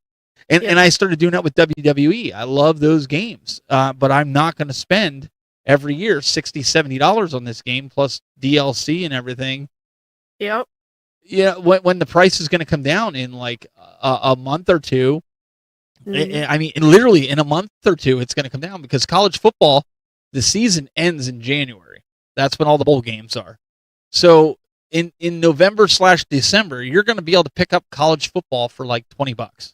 And I started doing that with WWE. I love those games, but I'm not gonna spend every year $60-$70 on this game plus DLC and everything. Yep. Yeah, when the price is going to come down in like a month or two, I mean, literally in a month or two, it's going to come down because college football, the season ends in January. That's when all the bowl games are. So in November/December, you're going to be able to pick up college football for like $20.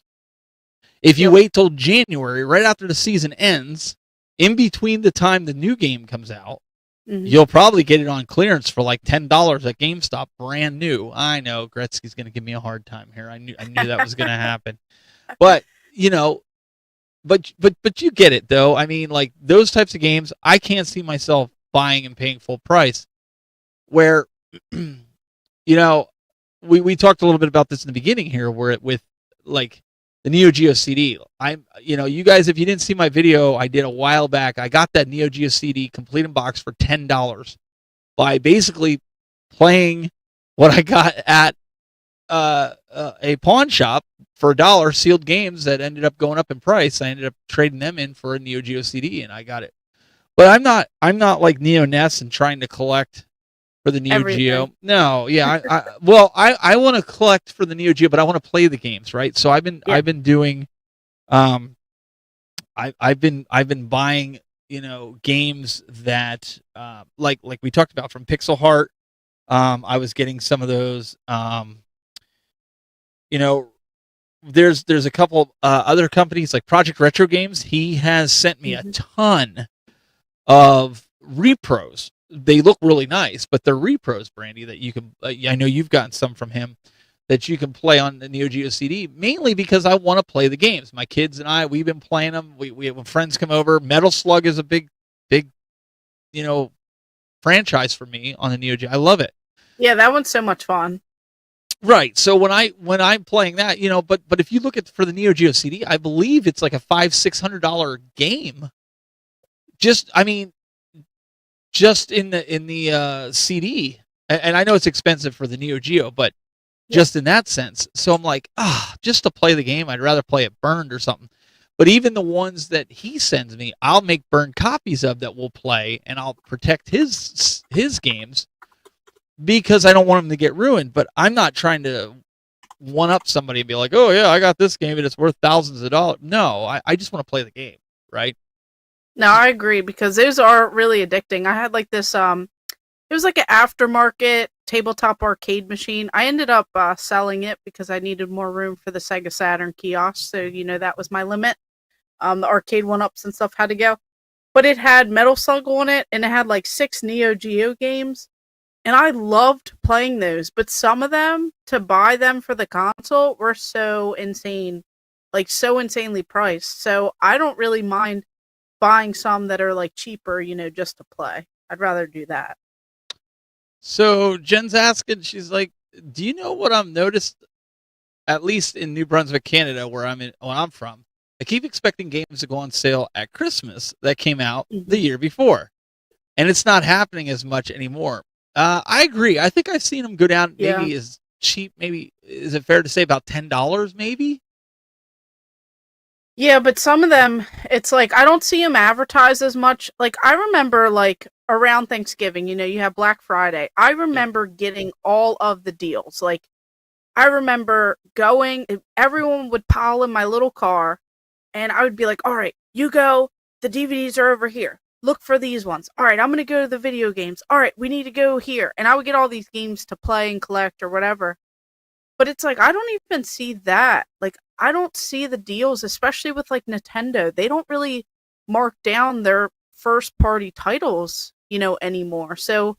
If you wait till January, right after the season ends, in between the time the new game comes out, you'll probably get it on clearance for like $10 at GameStop, brand new. I know Gretzky's going to give me a hard time here. I knew that was going to happen, but but you get it though. I mean, like those types of games, I can't see myself buying and paying full price. Where, we talked a little bit about this in the beginning here, where with like the Neo Geo CD. You guys, if you didn't see my video I did a while back, I got that Neo Geo CD complete in box for $10 by basically playing what I got at a pawn shop for $1, sealed games that ended up going up in price. I ended up trading them in for a Neo Geo CD, and I got it. But I'm not like Neo Ness and trying to collect for the Neo Geo. No, yeah. I want to collect for the Neo Geo, but I want to play the games, right? So I've been doing I've been buying, games that like we talked about from Pixel Heart. I was getting some of those there's a couple other companies like Project Retro Games. He has sent me a ton of repros. They look really nice, but they're repros, Brandy, that you can, I know you've gotten some from him, that you can play on the Neo Geo CD, mainly because I want to play the games. My kids and I, we've been playing them. We when friends come over, Metal Slug is a big, franchise for me on the Neo Geo. I love it. Yeah, that one's so much fun. Right. So when I'm playing that, but if you look at for the Neo Geo CD, I believe it's like a $500-$600 game. Just in the CD, and I know it's expensive for the Neo Geo, but just in that sense. So I'm like, just to play the game, I'd rather play it burned or something. But even the ones that he sends me, I'll make burned copies of that we'll play, and I'll protect his games because I don't want them to get ruined. But I'm not trying to one up somebody and be like, oh yeah, I got this game and it's worth thousands of dollars. No, I just want to play the game, right? No, I agree, because those are really addicting. I had like this, it was like an aftermarket tabletop arcade machine. I ended up selling it because I needed more room for the Sega Saturn kiosk. So, that was my limit. The arcade one-ups and stuff had to go. But it had Metal Slug on it, and it had like 6 Neo Geo games. And I loved playing those. But some of them, to buy them for the console, were so insane. Like, so insanely priced. So I don't really mind buying some that are like cheaper, just to play. I'd rather do that. So Jen's asking, she's like, do you know what I've noticed, at least in New Brunswick, Canada, where I'm from? I keep expecting games to go on sale at Christmas that came out the year before, and it's not happening as much anymore. I agree. I think I've seen them go down maybe as cheap. Maybe, is it fair to say about $10 maybe? Yeah, but some of them, it's like, I don't see them advertised as much. Like, I remember, like, around Thanksgiving, you have Black Friday. I remember getting all of the deals. Like, I remember going, everyone would pile in my little car, and I would be like, all right, you go, the DVDs are over here. Look for these ones. All right, I'm going to go to the video games. All right, we need to go here. And I would get all these games to play and collect or whatever. But it's like, I don't even see that. Like, I don't see the deals, especially with like Nintendo. They don't really mark down their first party titles, anymore. So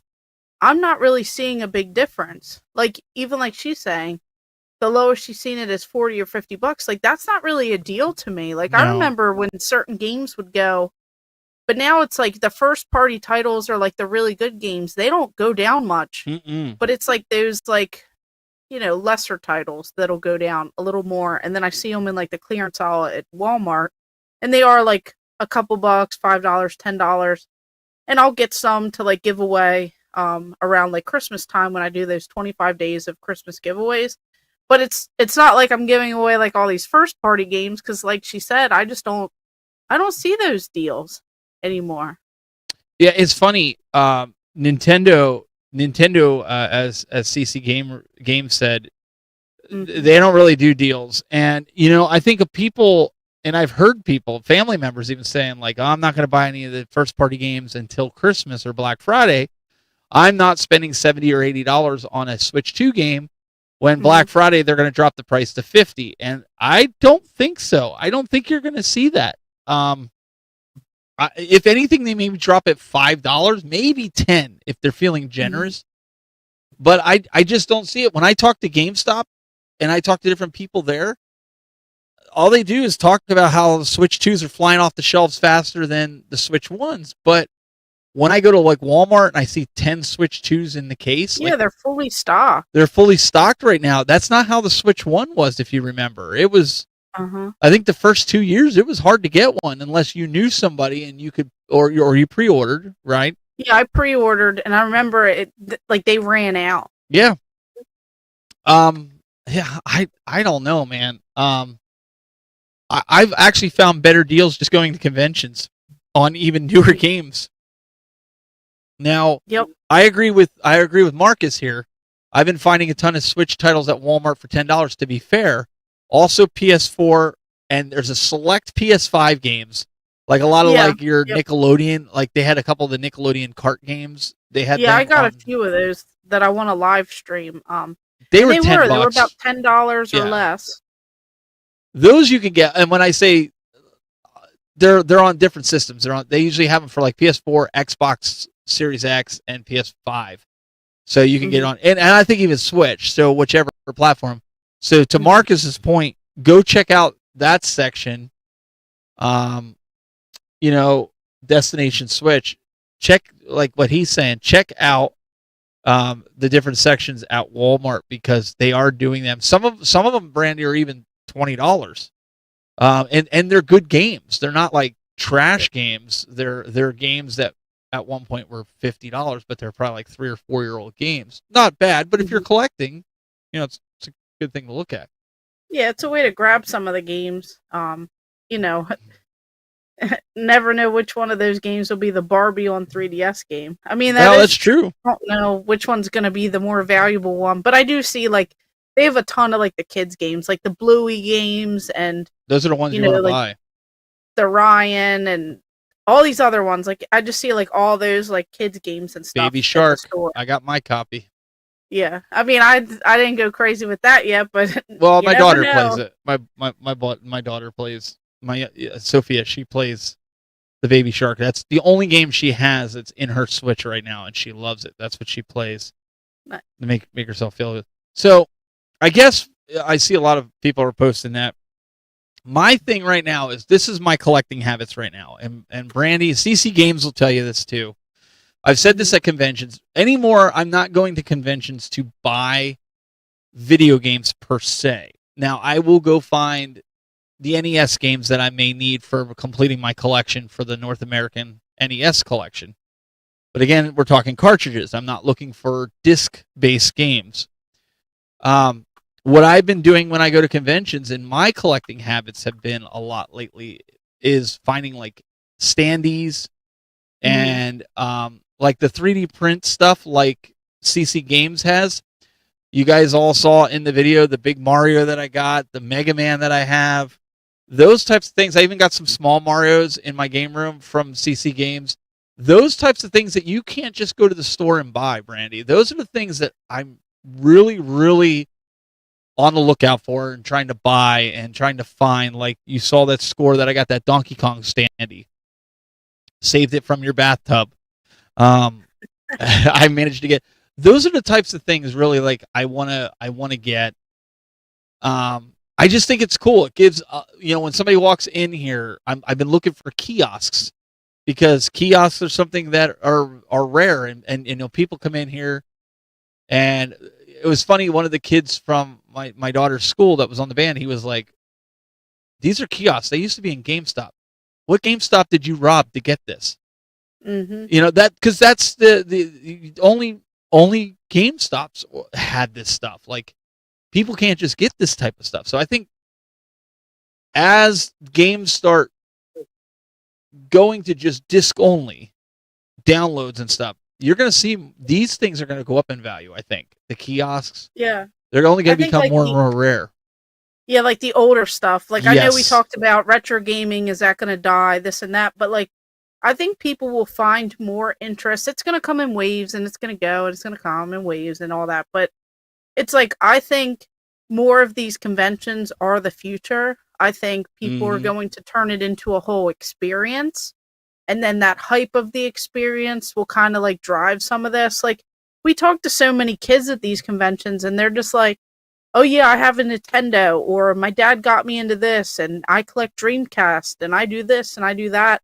I'm not really seeing a big difference. Like, even like she's saying, the lowest she's seen it is 40 or $50. Like, that's not really a deal to me. Like, I No. remember when certain games would go, but now it's like the first party titles are like the really good games. They don't go down much, but it's like those like, lesser titles that'll go down a little more. And then I see them in like the clearance aisle at Walmart, and they are like a couple bucks, $5, $10. And I'll get some to like give away around like Christmas time when I do those 25 days of Christmas giveaways. But it's not like I'm giving away like all these first party games, because like she said, I don't see those deals anymore. Yeah, it's funny. Nintendo, as CC Game said, they don't really do deals, and I think of people, and I've heard people, family members, even saying like, "Oh, I'm not going to buy any of the first party games until Christmas or Black Friday. I'm not spending $70 or $80 on a Switch 2 game when Black Friday they're going to drop the price to $50." And I don't think so. I don't think you're going to see that. If anything, they maybe drop it $5, maybe $10 if they're feeling generous. But I just don't see it. When I talk to GameStop and I talk to different people there, all they do is talk about how the Switch 2s are flying off the shelves faster than the Switch 1s. But when I go to like Walmart and I see 10 Switch 2s in the case, yeah, they're fully stocked. They're fully stocked right now. That's not how the Switch 1 was, if you remember. It was, I think the first 2 years, it was hard to get one unless you knew somebody and you could, or you pre-ordered, right? Yeah, I pre-ordered, and I remember it like they ran out. Yeah. Yeah, I don't know, man. I've actually found better deals just going to conventions on even newer games. Now, I agree with Marcus here. I've been finding a ton of Switch titles at Walmart for $10, to be fair. Also PS4, and there's a select PS5 games. Like a lot of like your Nickelodeon, like they had a couple of the Nickelodeon kart games. They had I got a few of those that I want to live stream. They were $10. They were about $10 or less. Those you can get, and when I say they're on different systems, they usually have them for like PS4, Xbox Series X, and PS5. So you can get on, and I think even Switch. So whichever platform. So to Marcus's point, go check out that section. Destination Switch. Check like what he's saying. Check out the different sections at Walmart, because they are doing them. Some of them, Brandy, are even $20. And they're good games. They're not like trash games. They're games that at one point were $50, but they're probably like 3 or 4 year old games. Not bad, but if you're collecting, it's a good thing to look at. Yeah, it's a way to grab some of the games. Never know which one of those games will be the Barbie on 3DS game. I mean, that's true. I don't know which one's going to be the more valuable one, but I do see like they have a ton of like the kids games, like the Bluey games, and those are the ones you want to buy. The Ryan and all these other ones. Like I just see like all those like kids games and stuff. Baby Shark. I got my copy. Yeah, I mean, I didn't go crazy with that yet, but well, my daughter plays it. My daughter plays. Sophia, she plays the Baby Shark. That's the only game she has that's in her Switch right now, and she loves it. That's what she plays to make herself feel good. So I guess I see a lot of people are posting that. My thing right now is, this is my collecting habits right now, and Brandy, CC Games will tell you this too. I've said this at conventions. Anymore, I'm not going to conventions to buy video games per se. Now, I will go find the NES games that I may need for completing my collection for the North American NES collection. But again, we're talking cartridges. I'm not looking for disc-based games. What I've been doing when I go to conventions, and my collecting habits have been a lot lately, is finding like standees and like the 3D print stuff like CC Games has. You guys all saw in the video the big Mario that I got, the Mega Man that I have. Those types of things. I even got some small Marios in my game room from CC Games. Those types of things that you can't just go to the store and buy, Brandy. Those are the things that I'm really, really on the lookout for and trying to buy and trying to find. Like you saw that score that I got, that Donkey Kong standee. Saved it from your bathtub. I managed to get. Those are the types of things really like I wanna get. I just think it's cool. It gives when somebody walks in here, I've been looking for kiosks because kiosks are something that are rare, and people come in here, and it was funny. One of the kids from my daughter's school that was on the band, he was like, "These are kiosks. They used to be in GameStop. What GameStop did you rob to get this?" Mm-hmm. That because that's the only GameStops had this stuff. Like people can't just get this type of stuff. So I think as games start going to just disc only downloads and stuff, you're going to see these things are going to go up in value. I think the kiosks, Yeah. they're only going I to think, become like, more and more rare. Yeah, like the older stuff. Like I know we Yes. talked about retro gaming, is that gonna die, this and that, but like I think people will find more interest. It's gonna come in waves and it's gonna go and it's gonna come in waves and all that. But it's like I think more of these conventions are the future. I think people are Mhm. going to turn it into a whole experience. And then that hype of the experience will kind of like drive some of this. Like we talk to so many kids at these conventions and they're just like, oh yeah, I have a Nintendo, or my dad got me into this, and I collect Dreamcast, and I do this and I do that,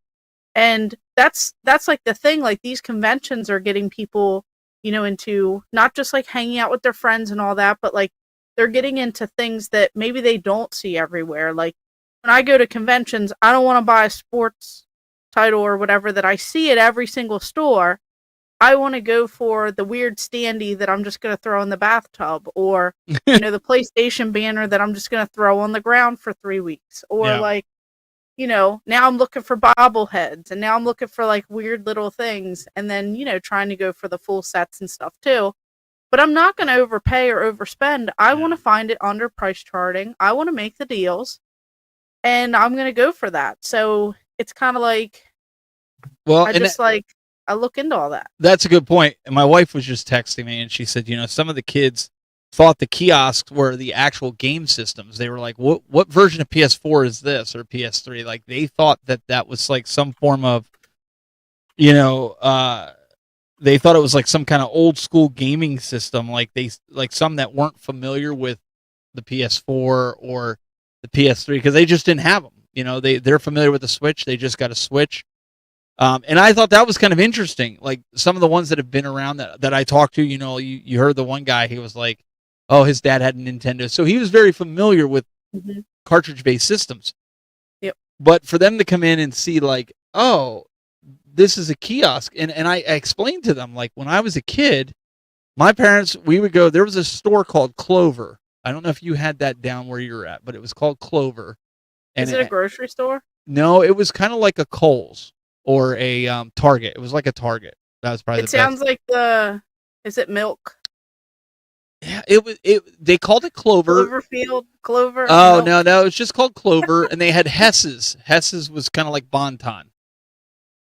and that's like the thing. Like these conventions are getting people, into not just like hanging out with their friends and all that, but like they're getting into things that maybe they don't see everywhere. Like when I go to conventions, I don't want to buy a sports title or whatever that I see at every single store. I want to go for the weird standee that I'm just going to throw in the bathtub, or the PlayStation banner that I'm just going to throw on the ground for 3 weeks, or Yeah. like, now I'm looking for bobbleheads, and now I'm looking for like weird little things, and then trying to go for the full sets and stuff too. But I'm not going to overpay or overspend. I want to find it under price charting. I want to make the deals, and I'm going to go for that. So it's kind of like Well, I and just like I look into all that. that's a good point. And my wife was just texting me, and she said, some of the kids thought the kiosks were the actual game systems. They were like, "What version of PS4 is this or PS3?" Like they thought that was like some form of, they thought it was like some kind of old school gaming system. Like some that weren't familiar with the PS4 or the PS3 because they just didn't have them. They're familiar with the Switch. They just got a Switch. And I thought that was kind of interesting. Like some of the ones that have been around that I talked to, you heard the one guy, he was like, oh, his dad had a Nintendo. So he was very familiar with cartridge-based systems. Yep. But for them to come in and see like, oh, this is a kiosk. And I explained to them, like when I was a kid, my parents, we would go, there was a store called Clover. I don't know if you had that down where you're at, but it was called Clover. And Is it a grocery store? No, it was kind of like a Kohl's. Or a Target. It was like a Target. That was probably It sounds like is it milk? Yeah, they called it Clover. Clover. Oh, milk. no, it's just called Clover. And they had Hess's. Hess's was kind of like Bonton.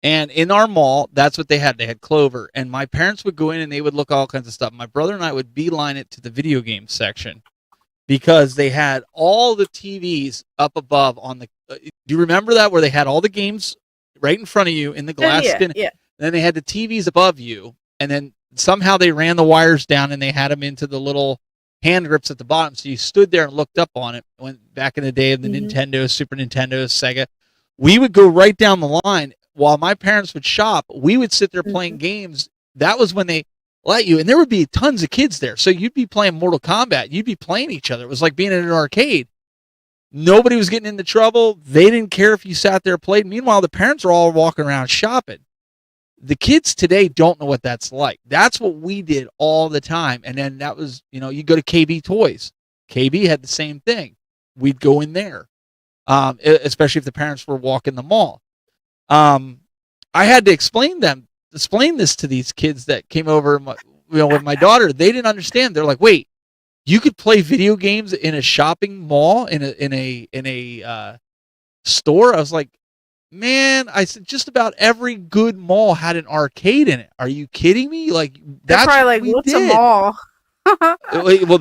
And in our mall, that's what they had. They had Clover. And my parents would go in and they would look at all kinds of stuff. My brother and I would beeline it to the video game section because they had all the TVs up above on the. Do you remember that where they had all the games right in front of you in the glass skin? Yeah. Then they had the TVs above you, and then somehow they ran the wires down and they had them into the little hand grips at the bottom. So you stood there and looked up on it. When back in the day of the Nintendo, Super Nintendo, Sega, we would go right down the line while my parents would shop. We would sit there playing games. That was when they let you, and there would be tons of kids there. So you'd be playing Mortal Kombat. You'd be playing each other. It was like being in an arcade. Nobody was getting into trouble. They didn't care if you sat there and played. Meanwhile, the parents are all walking around shopping. The kids today don't know what that's like. That's what we did all the time. And then that was, you go to KB Toys. KB had the same thing. We'd go in there, especially if the parents were walking the mall. I had to explain this to these kids that came over, with my daughter. They didn't understand. They're like, wait. You could play video games in a shopping mall, in a store. I was like, man, I said just about every good mall had an arcade in it. Are you kidding me? Like They're that's probably like, what we what's did. a mall? Well,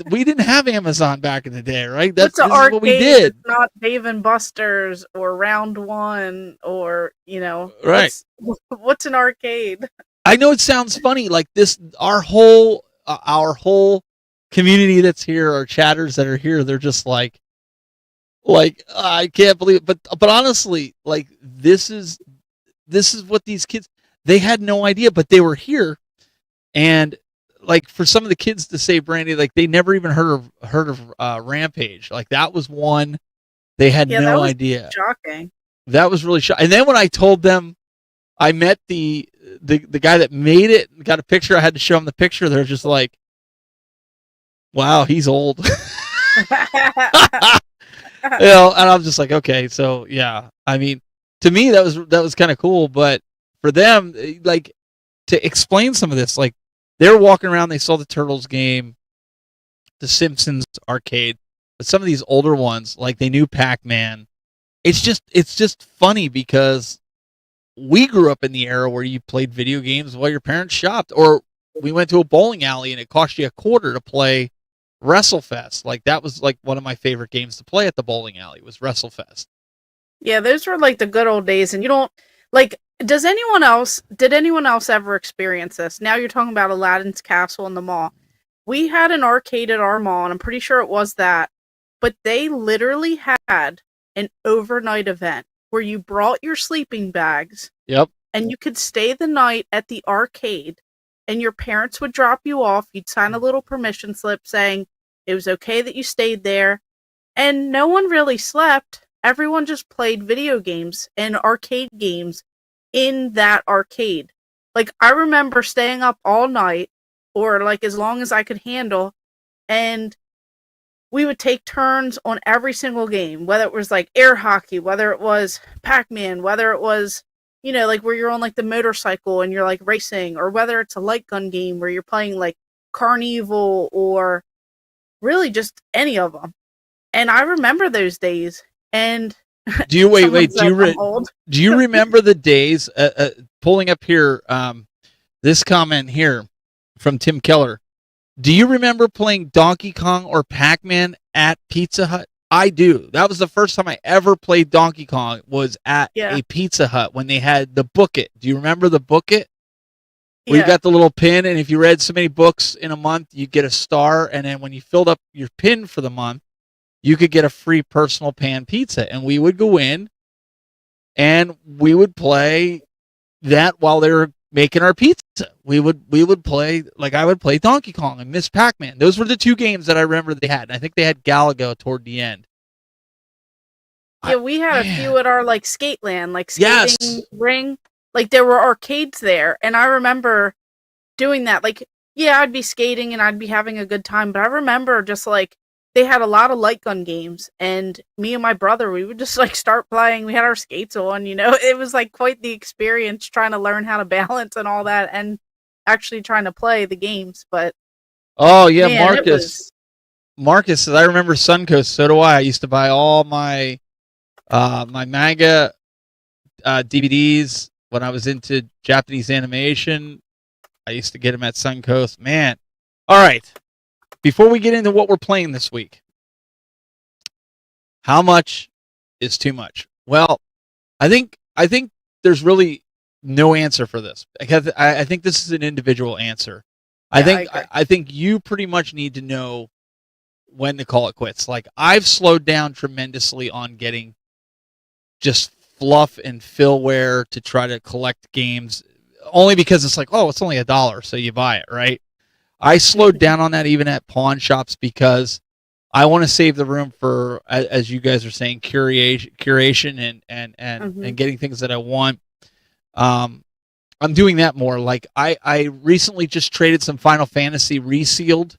we didn't have Amazon back in the day, right? What's an This is what we arcade? did. It's not Dave and Buster's or Round One or Right. What's an arcade? I know it sounds funny, like this. Our whole community that's here, our chatters that are here, they're just like I can't believe it. But honestly, like this is what these kids, they had no idea, but they were here. And like for some of the kids to say, Brandy, like they never even heard of Rampage. Like that was one they had Yeah, no that was idea. shocking. That was really shocking. And then when I told them, I met the guy that made it, got a picture. I had to show him the picture. They're just like, wow, he's old. And I'm just like, okay, so yeah. I mean, to me that was kind of cool, but for them, like, to explain some of this, like they were walking around, they saw the Turtles game, the Simpsons arcade, but some of these older ones, like they knew Pac-Man. It's just funny because we grew up in the era where you played video games while your parents shopped, or we went to a bowling alley and it cost you $0.25 to play WrestleFest. Like that was like one of my favorite games to play at the bowling alley was WrestleFest. Yeah, those were like the good old days, and you don't like. Did anyone else ever experience this? Now you're talking about Aladdin's Castle in the mall. We had an arcade at our mall, and I'm pretty sure it was that, but they literally had an overnight event where you brought your sleeping bags. Yep. And you could stay the night at the arcade, and your parents would drop you off. You'd sign a little permission slip saying it was okay that you stayed there, and no one really slept. Everyone just played video games and arcade games in that arcade. Like, I remember staying up all night, or like as long as I could handle, and we would take turns on every single game, whether it was like air hockey, whether it was Pac-Man, whether it was, like where you're on like the motorcycle and you're like racing, or whether it's a light gun game where you're playing like Carnival, or really just any of them. And I remember those days. And do you wait? Do you remember the days? Pulling up here, this comment here from Tim Keller. Do you remember playing Donkey Kong or Pac-Man at Pizza Hut? I do. That was the first time I ever played Donkey Kong, was at a Pizza Hut when they had the Book It. Do you remember the Book It? Where you got the little pin, and if you read so many books in a month, you get a star, and then when you filled up your pin for the month, you could get a free personal pan pizza. And we would go in, and we would play that while they were making our pizza. We would play, like I would play Donkey Kong and Miss Pac-Man. Those were the two games that I remember they had. And I think they had Galaga toward the end. Yeah, we had a few at our like skate land, like skating ring. Like there were arcades there, and I remember doing that. Like, yeah, I'd be skating and I'd be having a good time, but I remember just like they had a lot of light gun games, and me and my brother, we would just like start playing. We had our skates on, it was like quite the experience trying to learn how to balance and all that, and actually trying to play the games. But oh yeah, man, Marcus says, I remember Suncoast. So do I. I used to buy all my my manga DVDs when I was into Japanese animation. I used to get them at Suncoast. Man, all right. Before we get into what we're playing this week, how much is too much? Well, I think there's really no answer for this. I think this is an individual answer. I think you pretty much need to know when to call it quits. Like, I've slowed down tremendously on getting just fluff and fillware to try to collect games, only because it's like, oh, it's only $1, so you buy it, right? I slowed down on that even at pawn shops because I want to save the room for, as you guys are saying, curation and getting things that I want. I'm doing that more. Like I recently just traded some Final Fantasy resealed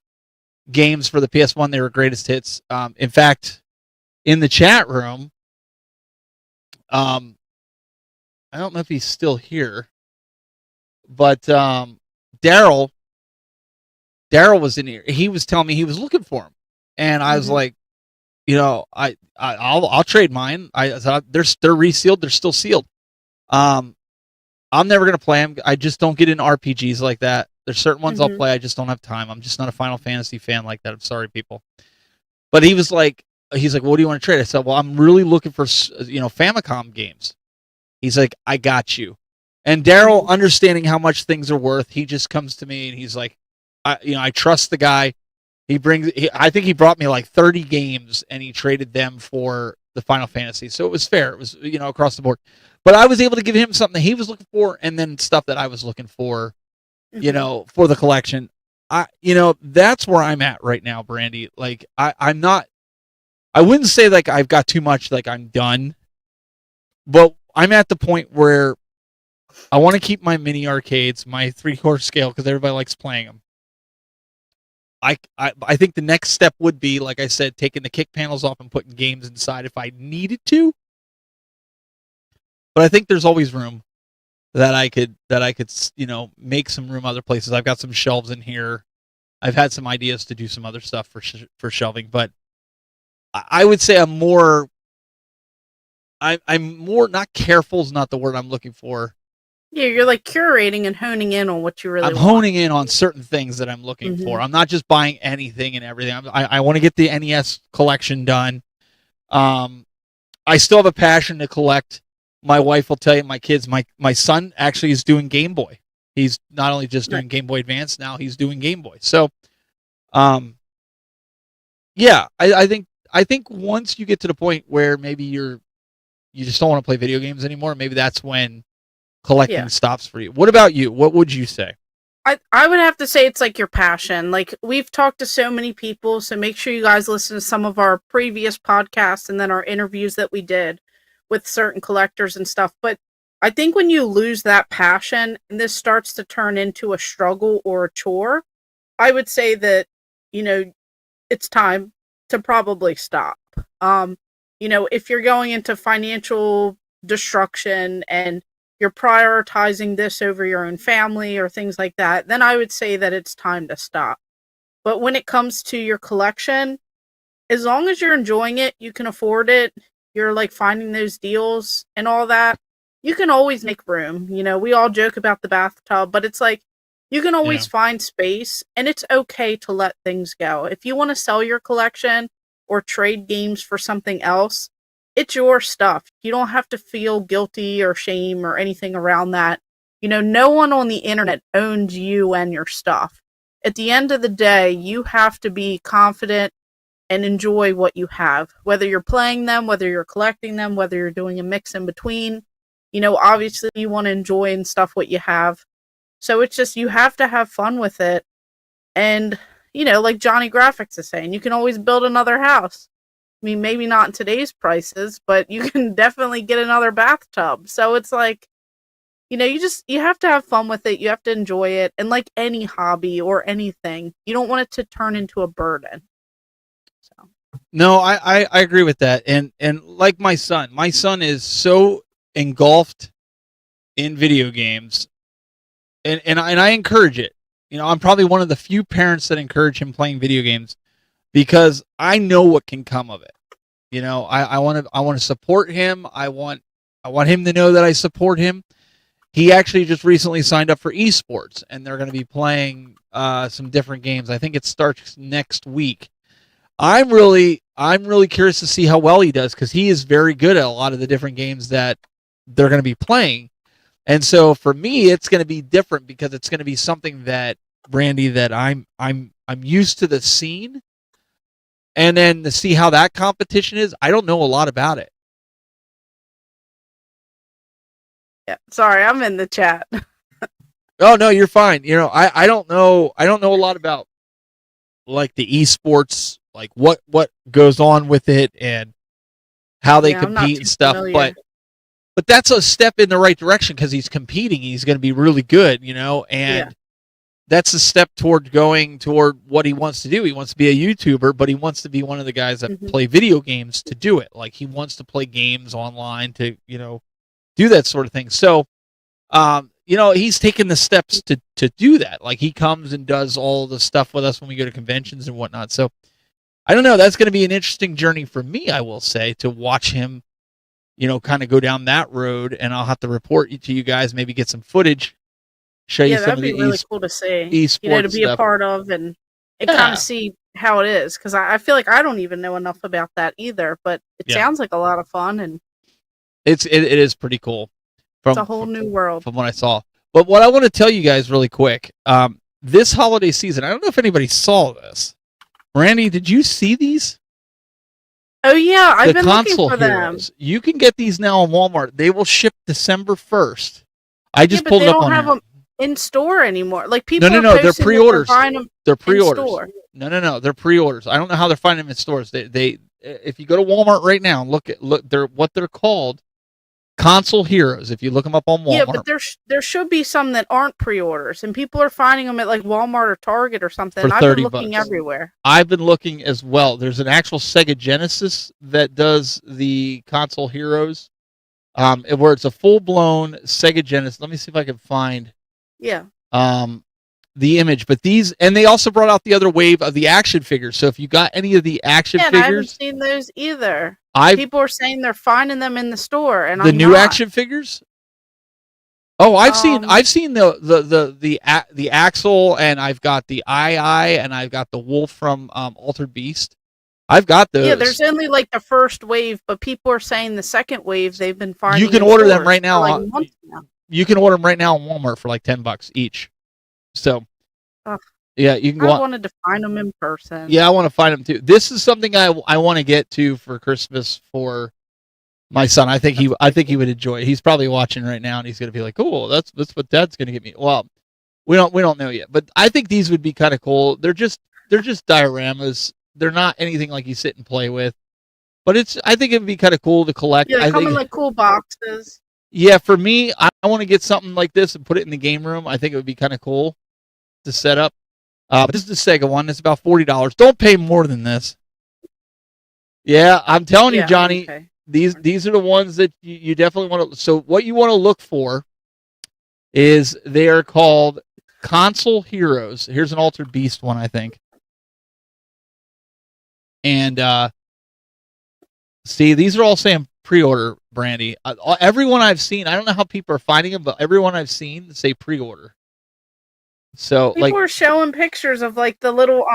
games for the PS1. They were greatest hits. In fact, in the chat room, I don't know if he's still here, but Daryl was in here. He was telling me he was looking for him, and I was like, I'll trade mine. They're resealed. They're still sealed. I'm never gonna play them. I just don't get into RPGs like that. There's certain ones I'll play. I just don't have time. I'm just not a Final Fantasy fan like that. I'm sorry, people. But he's like, well, what do you want to trade? I said, well, I'm really looking for, Famicom games. He's like, I got you. And Daryl, understanding how much things are worth, he just comes to me and he's like, I trust the guy. I think he brought me like 30 games and he traded them for the Final Fantasy. So it was fair. It was, across the board. But I was able to give him something that he was looking for and then stuff that I was looking for, for the collection. That's where I'm at right now, Brandy. Like, I'm not, I wouldn't say like I've got too much, like I'm done, but I'm at the point where I want to keep my mini arcades, my 3/4 scale, because everybody likes playing them. I think the next step would be, like I said, taking the kick panels off and putting games inside if I needed to. But I think there's always room that I could make some room other places. I've got some shelves in here. I've had some ideas to do some other stuff for shelving, but I would say I'm more, not careful is not the word I'm looking for. Yeah, you're like curating and honing in on what you really want. I'm honing in on certain things that I'm looking for. I'm not just buying anything and everything. I want to get the NES collection done. I still have a passion to collect. My wife will tell you, my kids, my son actually is doing Game Boy. He's not only just doing Game Boy Advance, now he's doing Game Boy. So, yeah, I think once you get to the point where maybe you just don't want to play video games anymore, maybe that's when collecting stops for you. What about you? What would you say? I would have to say it's like your passion. Like, we've talked to so many people, so make sure you guys listen to some of our previous podcasts and then our interviews that we did with certain collectors and stuff. But I think when you lose that passion and this starts to turn into a struggle or a chore, I would say that, it's time to probably stop. If you're going into financial destruction and you're prioritizing this over your own family or things like that, then I would say that it's time to stop. But when it comes to your collection, as long as you're enjoying it, you can afford it, you're like finding those deals and all that, you can always make room. We all joke about the bathtub, but it's like, you can always find space, and it's okay to let things go. If you want to sell your collection or trade games for something else, it's your stuff. You don't have to feel guilty or shame or anything around that. No one on the internet owns you and your stuff. At the end of the day, you have to be confident and enjoy what you have. Whether you're playing them, whether you're collecting them, whether you're doing a mix in between. Obviously you want to enjoy and stuff what you have. So it's just, you have to have fun with it. And, like Johnny Graphics is saying, you can always build another house. I mean, maybe not in today's prices, but you can definitely get another bathtub. So it's like, you have to have fun with it. You have to enjoy it. And like any hobby or anything, you don't want it to turn into a burden. So. No, I agree with that. And like my son is so engulfed in video games, and I encourage it. I'm probably one of the few parents that encourage him playing video games, because I know what can come of it. I want to support him. I want him to know that I support him. He actually just recently signed up for esports, and they're going to be playing some different games. I think it starts next week. I'm really curious to see how well he does, because he is very good at a lot of the different games that they're going to be playing. And so for me, it's going to be different, because it's going to be something that, Brandy, that I'm used to the scene. And then to see how that competition is, I don't know a lot about it. Yeah, sorry, I'm in the chat. Oh no, you're fine. I don't know a lot about like the esports, like what goes on with it and how they compete and stuff. Familiar. But that's a step in the right direction, because he's competing. He's going to be really good, and that's a step toward going toward what he wants to do. He wants to be a YouTuber, but he wants to be one of the guys that play video games to do it. Like, he wants to play games online to, do that sort of thing. So, he's taken the steps to do that. Like, he comes and does all the stuff with us when we go to conventions and whatnot. So, I don't know. That's going to be an interesting journey for me, I will say, to watch him, kind of go down that road. And I'll have to report to you guys, maybe get some footage show you Yeah, some that'd of be the really cool to see. esports To be a stuff. part of and kind Yeah. of see how it is. Because I feel like I don't even know enough about that either. But it sounds like a lot of fun and it is pretty cool. It's a whole new world. From what I saw. But what I want to tell you guys really quick, this holiday season, I don't know if anybody saw this. Randy, did you see these? Oh yeah, I've been looking console for heroes. them. You can get these now on Walmart. They will ship December 1st. I just but pulled they it up don't on have here. them in store anymore. Like people No, are they're posting that pre-orders. They're buying them They're in pre-orders. store. No, they're pre-orders. I don't know how they're finding them in stores. They if you go to Walmart right now and look, they're what they're called, console heroes. If you look them up on Walmart. Yeah, but there should be some that aren't pre-orders, and people are finding them at like Walmart or Target or something. For I've been $30. looking everywhere. I've been looking as well. There's an actual Sega Genesis that does the console heroes, where it's a full-blown Sega Genesis. Let me see if I can find Yeah. the image. But these, and they also brought out the other wave of the action figures. So if you got any of the action and I haven't figures, seen those either. I've People are saying they're finding them in the store, and the I'm new not. action figures. Oh, I've seen the Axel, and I've got the Eye, and I've got the Wolf from Altered Beast. I've got those. Yeah, there's only like the first wave, but people are saying the second wave they've been finding. You can in order them stores right now. for, like, months now. You can order them right now on Walmart for like $10 each. So, yeah, you can go. I wanted to find them in person. Yeah, I want to find them too. This is something I want to get to for Christmas for my son. I think he would enjoy it. He's probably watching right now, and he's going to be like, "Oh, that's what Dad's going to get me." Well, we don't know yet, but I think these would be kind of cool. They're just dioramas. They're not anything like you sit and play with, but I think it'd be kind of cool to collect. Yeah, they come in like cool boxes. Yeah, for me, I want to get something like this and put it in the game room. I think it would be kind of cool to set up. But this is the Sega one. It's about $40. Don't pay more than this. Yeah, I'm telling you, Johnny. Okay. These are the ones that you definitely want to. So what you want to look for is they are called console heroes. Here's an Altered Beast one, I think. And see, these are all saying pre-order, Brandy. Everyone I've seen, I don't know how people are finding them, but everyone I've seen say pre-order. So people are showing pictures of like the little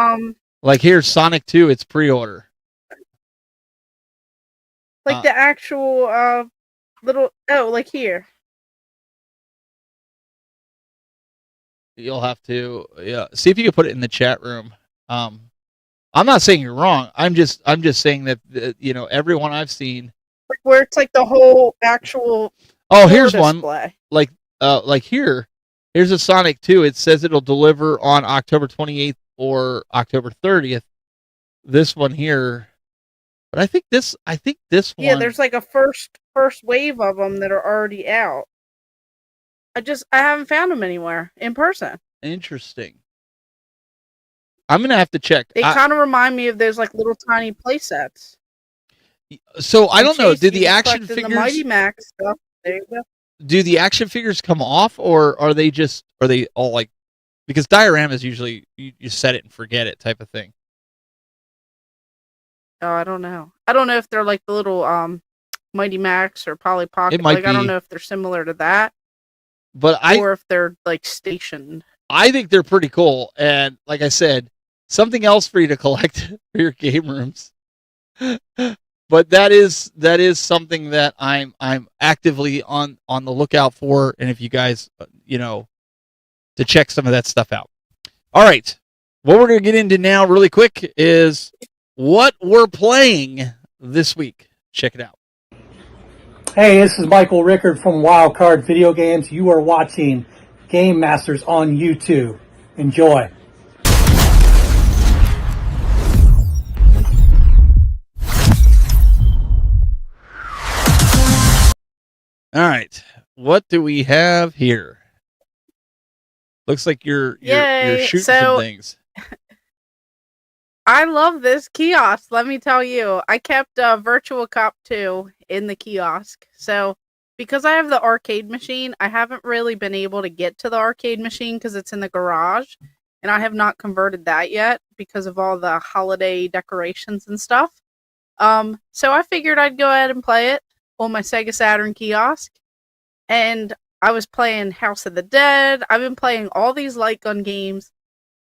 like here's Sonic 2, it's pre-order. Like the actual little like here. You'll have to see if you can put it in the chat room. I'm not saying you're wrong. I'm just saying that everyone I've seen where it's like the whole actual. Oh, here's one. Display. Like here's a Sonic 2. It says it'll deliver on October 28th or October 30th. This one here. But I think this one. Yeah, there's like a first wave of them that are already out. I haven't found them anywhere in person. Interesting. I'm gonna have to check. They kind of remind me of those like little tiny play sets. So I don't know. Did the action figures? The Mighty Max stuff. There you go. Do the action figures come off, or are they all like? Because dioramas usually you set it and forget it type of thing. Oh, I don't know. I don't know if they're like the little Mighty Max or Polly Pocket. It might be. I don't know if they're similar to that. Or if they're like stationed. I think they're pretty cool, and like I said, something else for you to collect for your game rooms. But that is something that I'm actively on the lookout for, and if you guys to check some of that stuff out. All right, what we're going to get into now, really quick, is what we're playing this week. Check it out. Hey, this is Michael Rickard from Wildcard Video Games. You are watching Game Masters on YouTube. Enjoy. All right, what do we have here? Looks like you're shooting some things. I love this kiosk. Let me tell you, I kept Virtual Cop 2 in the kiosk. So because I have the arcade machine, I haven't really been able to get to the arcade machine because it's in the garage, and I have not converted that yet because of all the holiday decorations and stuff. So I figured I'd go ahead and play it on my Sega Saturn kiosk, and I was playing House of the Dead. I've been playing all these light gun games,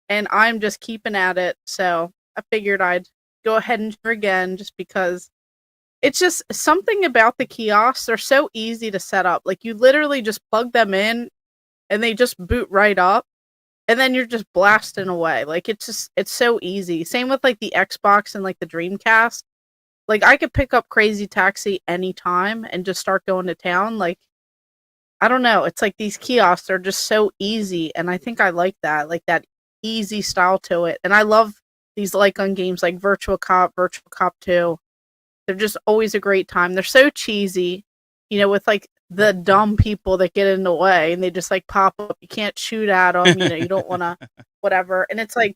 and I'm just keeping at it. So I figured I'd go ahead and share again, just because it's just something about the kiosks. They're so easy to set up. Like, you literally just plug them in, and they just boot right up, and then you're just blasting away. Like, it's so easy. Same with like the Xbox and like the Dreamcast. Like, I could pick up Crazy Taxi anytime and just start going to town. Like, I don't know. It's like these kiosks are just so easy, and I think I like that easy style to it. And I love these light gun games like Virtual Cop 2. They're just always a great time. They're so cheesy, with like the dumb people that get in the way, and they just like pop up. You can't shoot at them. You don't want to, whatever. And it's like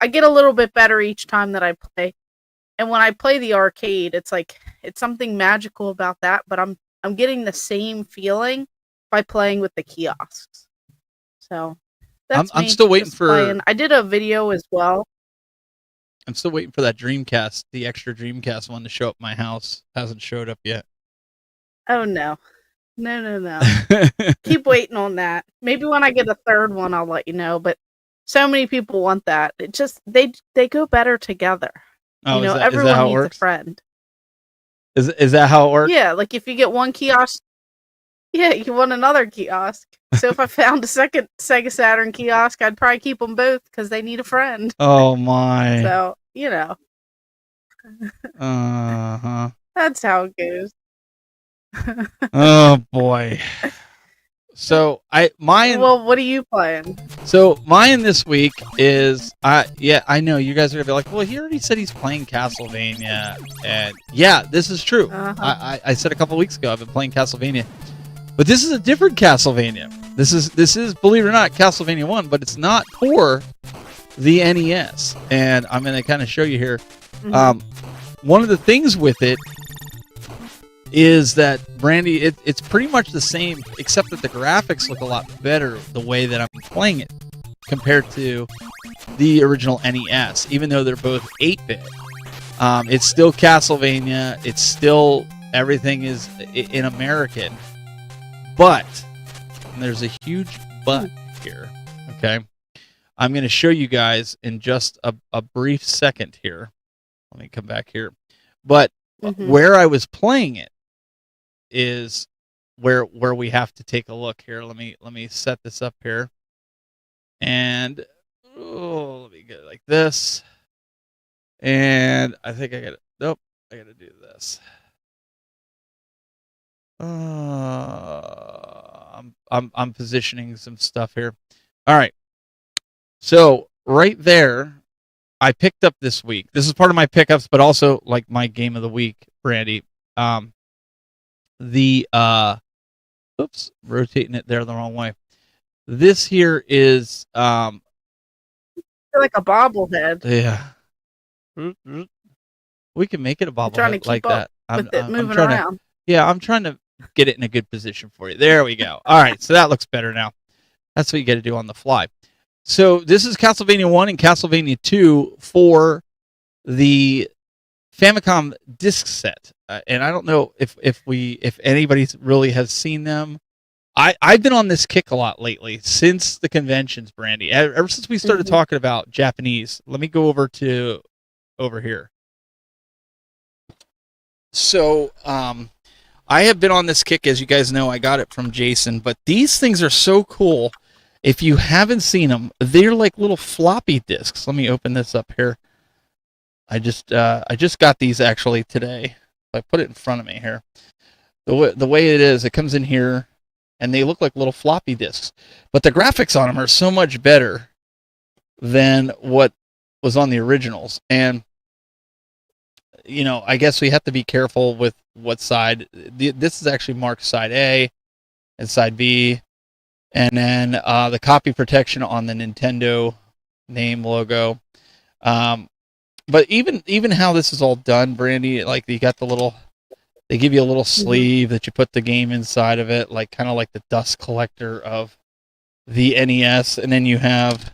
I get a little bit better each time that I play. And when I play the arcade, it's like it's something magical about that. But I'm getting the same feeling by playing with the kiosks. So that's I'm me, still waiting just for. playing. I did a video as well. I'm still waiting for that Dreamcast, the extra Dreamcast one, to show up at my house. Hasn't showed up yet. Oh no. Keep waiting on that. Maybe when I get a third one, I'll let you know. But so many people want that. It just they go better together. Oh, is that everyone how it needs works? a friend. Is that how it works? Yeah, like if you get one kiosk, yeah, you want another kiosk. So if I found a second Sega Saturn kiosk, I'd probably keep them both because they need a friend. Oh my. So Uh-huh. that's how it goes. Oh boy. So mine. Well, what are you playing? So mine this week is I know you guys are gonna be like, well, he already said he's playing Castlevania, and yeah, this is true. Uh-huh. I said a couple weeks ago I've been playing Castlevania, but this is a different Castlevania. This is believe it or not Castlevania 1, but it's not for the NES, and I'm gonna kind of show you here. Mhm. One of the things with it is that Brandy, it's pretty much the same, except that the graphics look a lot better the way that I'm playing it compared to the original NES, even though they're both 8-bit. It's still Castlevania. It's still, everything is in American. But, and there's a huge but here, okay? I'm going to show you guys in just a brief second here. Let me come back here. But where I was playing it is where we have to take a look here. Let me set this up here, and let me get it like this. And I think I got it. Nope, I got to do this. I'm positioning some stuff here. All right. So right there, I picked up this week. This is part of my pickups, but also like my game of the week, Brandy. Oops, rotating it there the wrong way. This here is You're like a bobblehead. yeah. We can make it a bobblehead like that. With it moving around. I'm trying to get it in a good position for you. There we go. All right, so that looks better now. That's what you got to do on the fly. So this is Castlevania 1 and Castlevania 2 for the Famicom disc set. And I don't know if anybody really has seen them. I've been on this kick a lot lately since the conventions, Brandy. Ever since we started talking about Japanese. Let me go over here. So, I have been on this kick, as you guys know. I got it from Jason, but these things are so cool. If you haven't seen them, they're like little floppy disks. Let me open this up here. I just got these actually today. I put it in front of me here. The way it is, it comes in here, and they look like little floppy disks. But the graphics on them are so much better than what was on the originals. And, I guess we have to be careful with what side. This is actually marked side A and side B. And then the copy protection on the Nintendo name logo. But even how this is all done, Brandy, like you got they give you a little sleeve that you put the game inside of it, like kind of like the dust collector of the NES, and then you have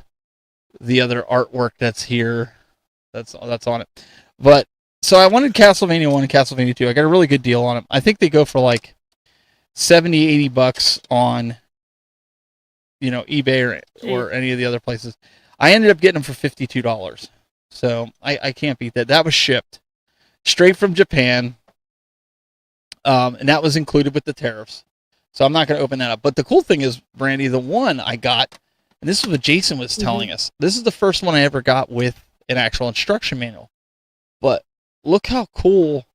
the other artwork that's here. That's on it. But so I wanted Castlevania 1 and Castlevania 2. I got a really good deal on them. I think they go for like $70-$80 on eBay or any of the other places. I ended up getting them for $52. So I can't beat that. That was shipped straight from Japan. And that was included with the tariffs. So I'm not going to open that up. But the cool thing is, Brandy, the one I got, and this is what Jason was telling us. This is the first one I ever got with an actual instruction manual. But look how cool.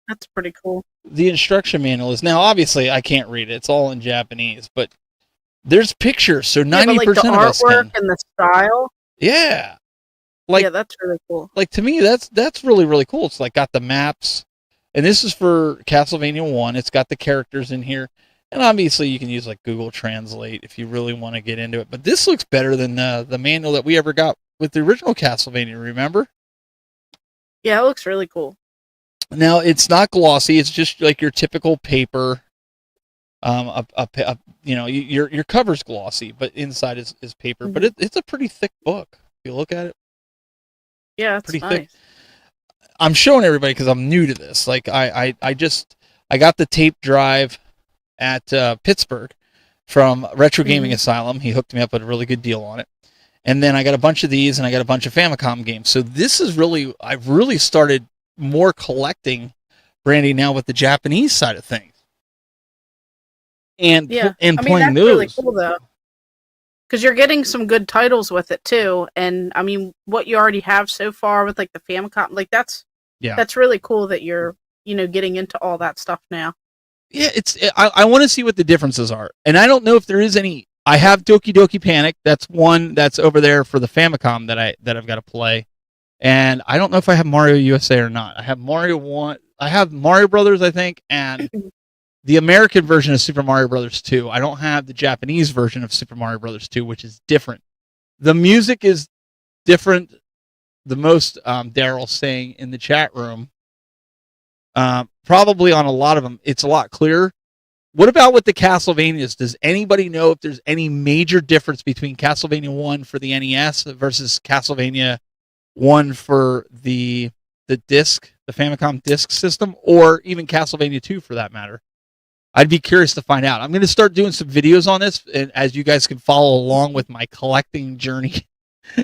That's pretty cool. The instruction manual is. Now, obviously, I can't read it. It's all in Japanese. But there's pictures. So 90% but of us the can. artwork and the style. Yeah. Yeah, that's really cool. Like, to me, that's really, really cool. It's like got the maps. And this is for Castlevania 1. It's got the characters in here. And obviously you can use like Google Translate if you really want to get into it. But this looks better than the manual that we ever got with the original Castlevania, remember? Yeah, it looks really cool. Now, it's not glossy. It's just like your typical paper. Your cover's glossy, but inside is paper. But it's a pretty thick book. If you look at it. Yeah, it's pretty nice. thick. I'm showing everybody because I'm new to this. Like I got the tape drive at Pittsburgh from Retro Gaming Asylum. He hooked me up with a really good deal on it. And then I got a bunch of these and I got a bunch of Famicom games. So this is really, I've really started more collecting, Brandy, now with the Japanese side of things. And playing that's those. Really cool though. Because you're getting some good titles with it too. And I mean, what you already have so far with like the Famicom, like that's really cool that you're, getting into all that stuff now. Yeah, I want to see what the differences are. And I don't know if there is any. I have Doki Doki Panic. That's one that's over there for the Famicom that I've got to play. And I don't know if I have Mario USA or not. I have Mario 1. I have Mario Brothers, I think, and the American version of Super Mario Brothers 2. I don't have the Japanese version of Super Mario Brothers 2, which is different. The music is different. The most Daryl's saying in the chat room. Probably on a lot of them, it's a lot clearer. What about with the Castlevanias? Does anybody know if there's any major difference between Castlevania 1 for the NES versus Castlevania 1 for the disc, the Famicom disc system, or even Castlevania 2 for that matter? I'd be curious to find out. I'm going to start doing some videos on this, and as you guys can follow along with my collecting journey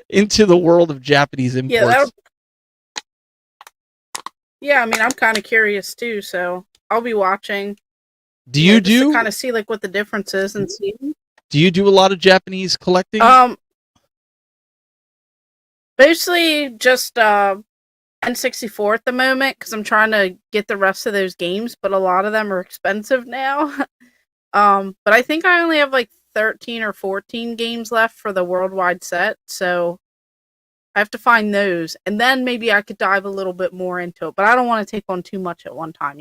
into the world of Japanese imports. Yeah, I mean, I'm kind of curious too, so I'll be watching. Do you to kind of see like what the difference is and see? Do you do a lot of Japanese collecting? Basically just N64 at the moment because I'm trying to get the rest of those games, but a lot of them are expensive now. But I think I only have like 13 or 14 games left for the worldwide set, so I have to find those, and then maybe I could dive a little bit more into it. But I don't want to take on too much at one time,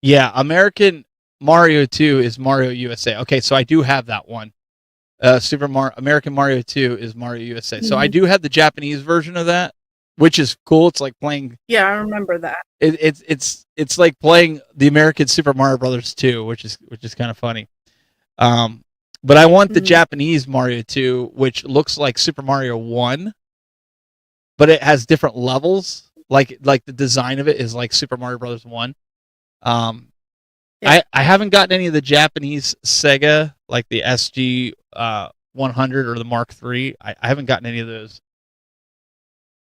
Yeah, American Mario 2 is Mario USA. Okay, so I do have that one. American Mario 2 is Mario USA. So I do have the Japanese version of that, which is cool. It's like playing. Yeah, I remember that. It's like playing the American Super Mario Brothers 2, which is kind of funny. But I want the Japanese Mario 2, which looks like Super Mario 1, but it has different levels. Like the design of it is like Super Mario Brothers 1. I haven't gotten any of the Japanese Sega, like the SG 100 or the Mark III. I haven't gotten any of those.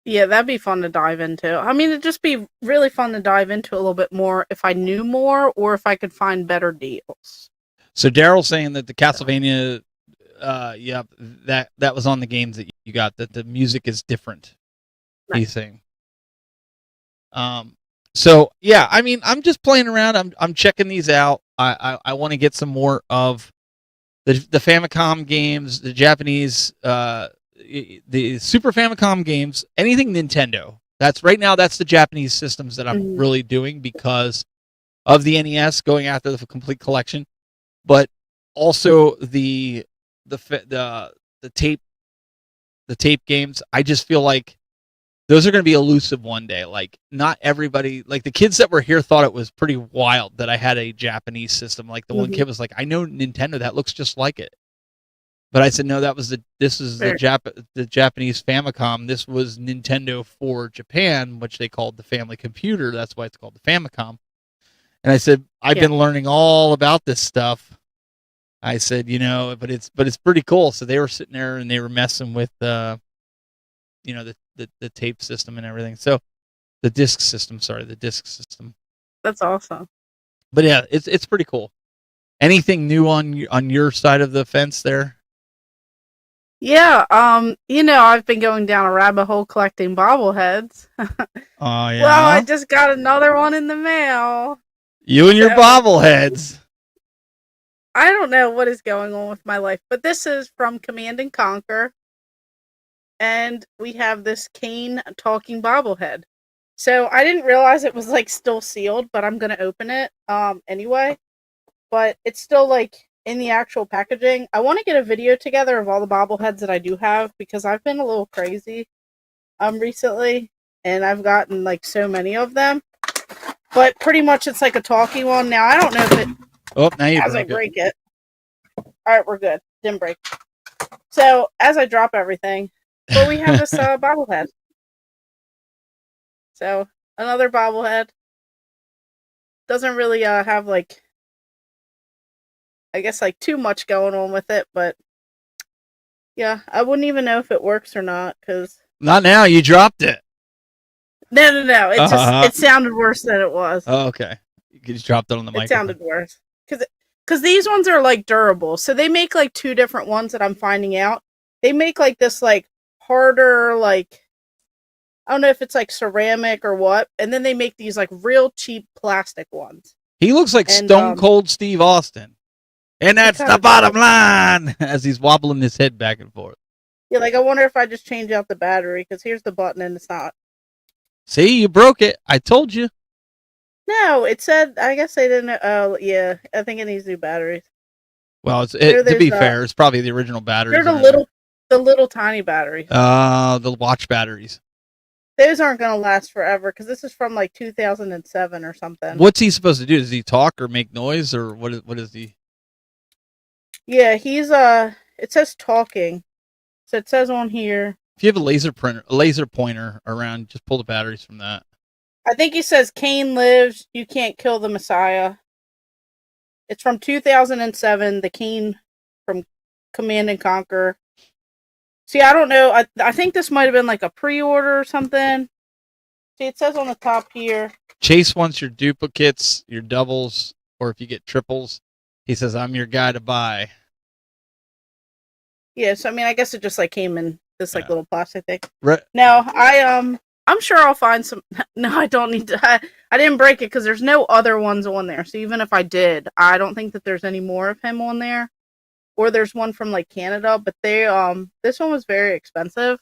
Yeah, that'd be fun to dive into. I mean, it'd just be really fun to dive into a little bit more if I knew more or if I could find better deals. So Daryl's saying that the Castlevania, that was on the games that you got, that the music is different. Nice. He's saying. So yeah, I mean, I'm just playing around. I'm checking these out. I want to get some more of the Famicom games, the Japanese, the Super Famicom games, anything Nintendo. That's the Japanese systems that I'm really doing because of the NES going after the complete collection. But also the tape games, I just feel like those are going to be elusive one day. Like not everybody, like the kids that were here thought it was pretty wild that I had a Japanese system. Like the one kid was like, "I know Nintendo, that looks just like it." But I said, "No, the Japanese Famicom. This was Nintendo for Japan, which they called the family computer. That's why it's called the Famicom." And I said, I've been learning all about this stuff. I said, but it's pretty cool. So they were sitting there and they were messing with the tape system and everything. So the disc system. That's awesome. But yeah, it's pretty cool. Anything new on your side of the fence there? Yeah, I've been going down a rabbit hole collecting bobbleheads. Oh yeah. Well, I just got another one in the mail. You and your bobbleheads. I don't know what is going on with my life, but this is from Command and Conquer. And we have this Kane talking bobblehead. So I didn't realize it was like still sealed, but I'm gonna open it anyway. But it's still like in the actual packaging. I want to get a video together of all the bobbleheads that I do have because I've been a little crazy recently and I've gotten like so many of them. But pretty much it's like a talking one. Now I don't know if it now you as I break it. Alright, we're good. Didn't break. So as I drop everything, but we have this bobblehead. So another bobblehead. Doesn't really have like I guess like too much going on with it, but yeah, I wouldn't even know if it works or not because not now. You dropped it. No. It just it sounded worse than it was. Oh, okay. You just dropped it on the mic. It sounded worse because these ones are like durable. So they make like two different ones that I'm finding out. They make like this like harder like I don't know if it's like ceramic or what, and then they make these like real cheap plastic ones. He looks like Stone Cold Steve Austin. And that's the bottom line as he's wobbling his head back and forth. Yeah, like I wonder if I just change out the battery because here's the button and it's not. See, you broke it. I told you. No, it said. I guess they didn't. Oh, yeah. I think it needs new batteries. Well, to be fair, it's probably the original batteries. They're the little tiny batteries. The watch batteries. Those aren't going to last forever because this is from like 2007 or something. What's he supposed to do? Does he talk or make noise or what is he? Yeah, he's it says talking. So it says on here. If you have a laser pointer around, just pull the batteries from that. I think he says Cain lives, you can't kill the Messiah. It's from 2007, the Cain from Command and Conquer. See, I don't know. I think this might have been like a pre-order or something. See, it says on the top here. Chase wants your duplicates, your doubles, or if you get triples, he says, I'm your guy to buy. Yeah, so I mean, I guess it just like came in this like little plastic thing. Right. Now, I'm sure I'll find some. No, I don't need to. I didn't break it because there's no other ones on there. So even if I did, I don't think that there's any more of him on there. Or there's one from like Canada, but this one was very expensive.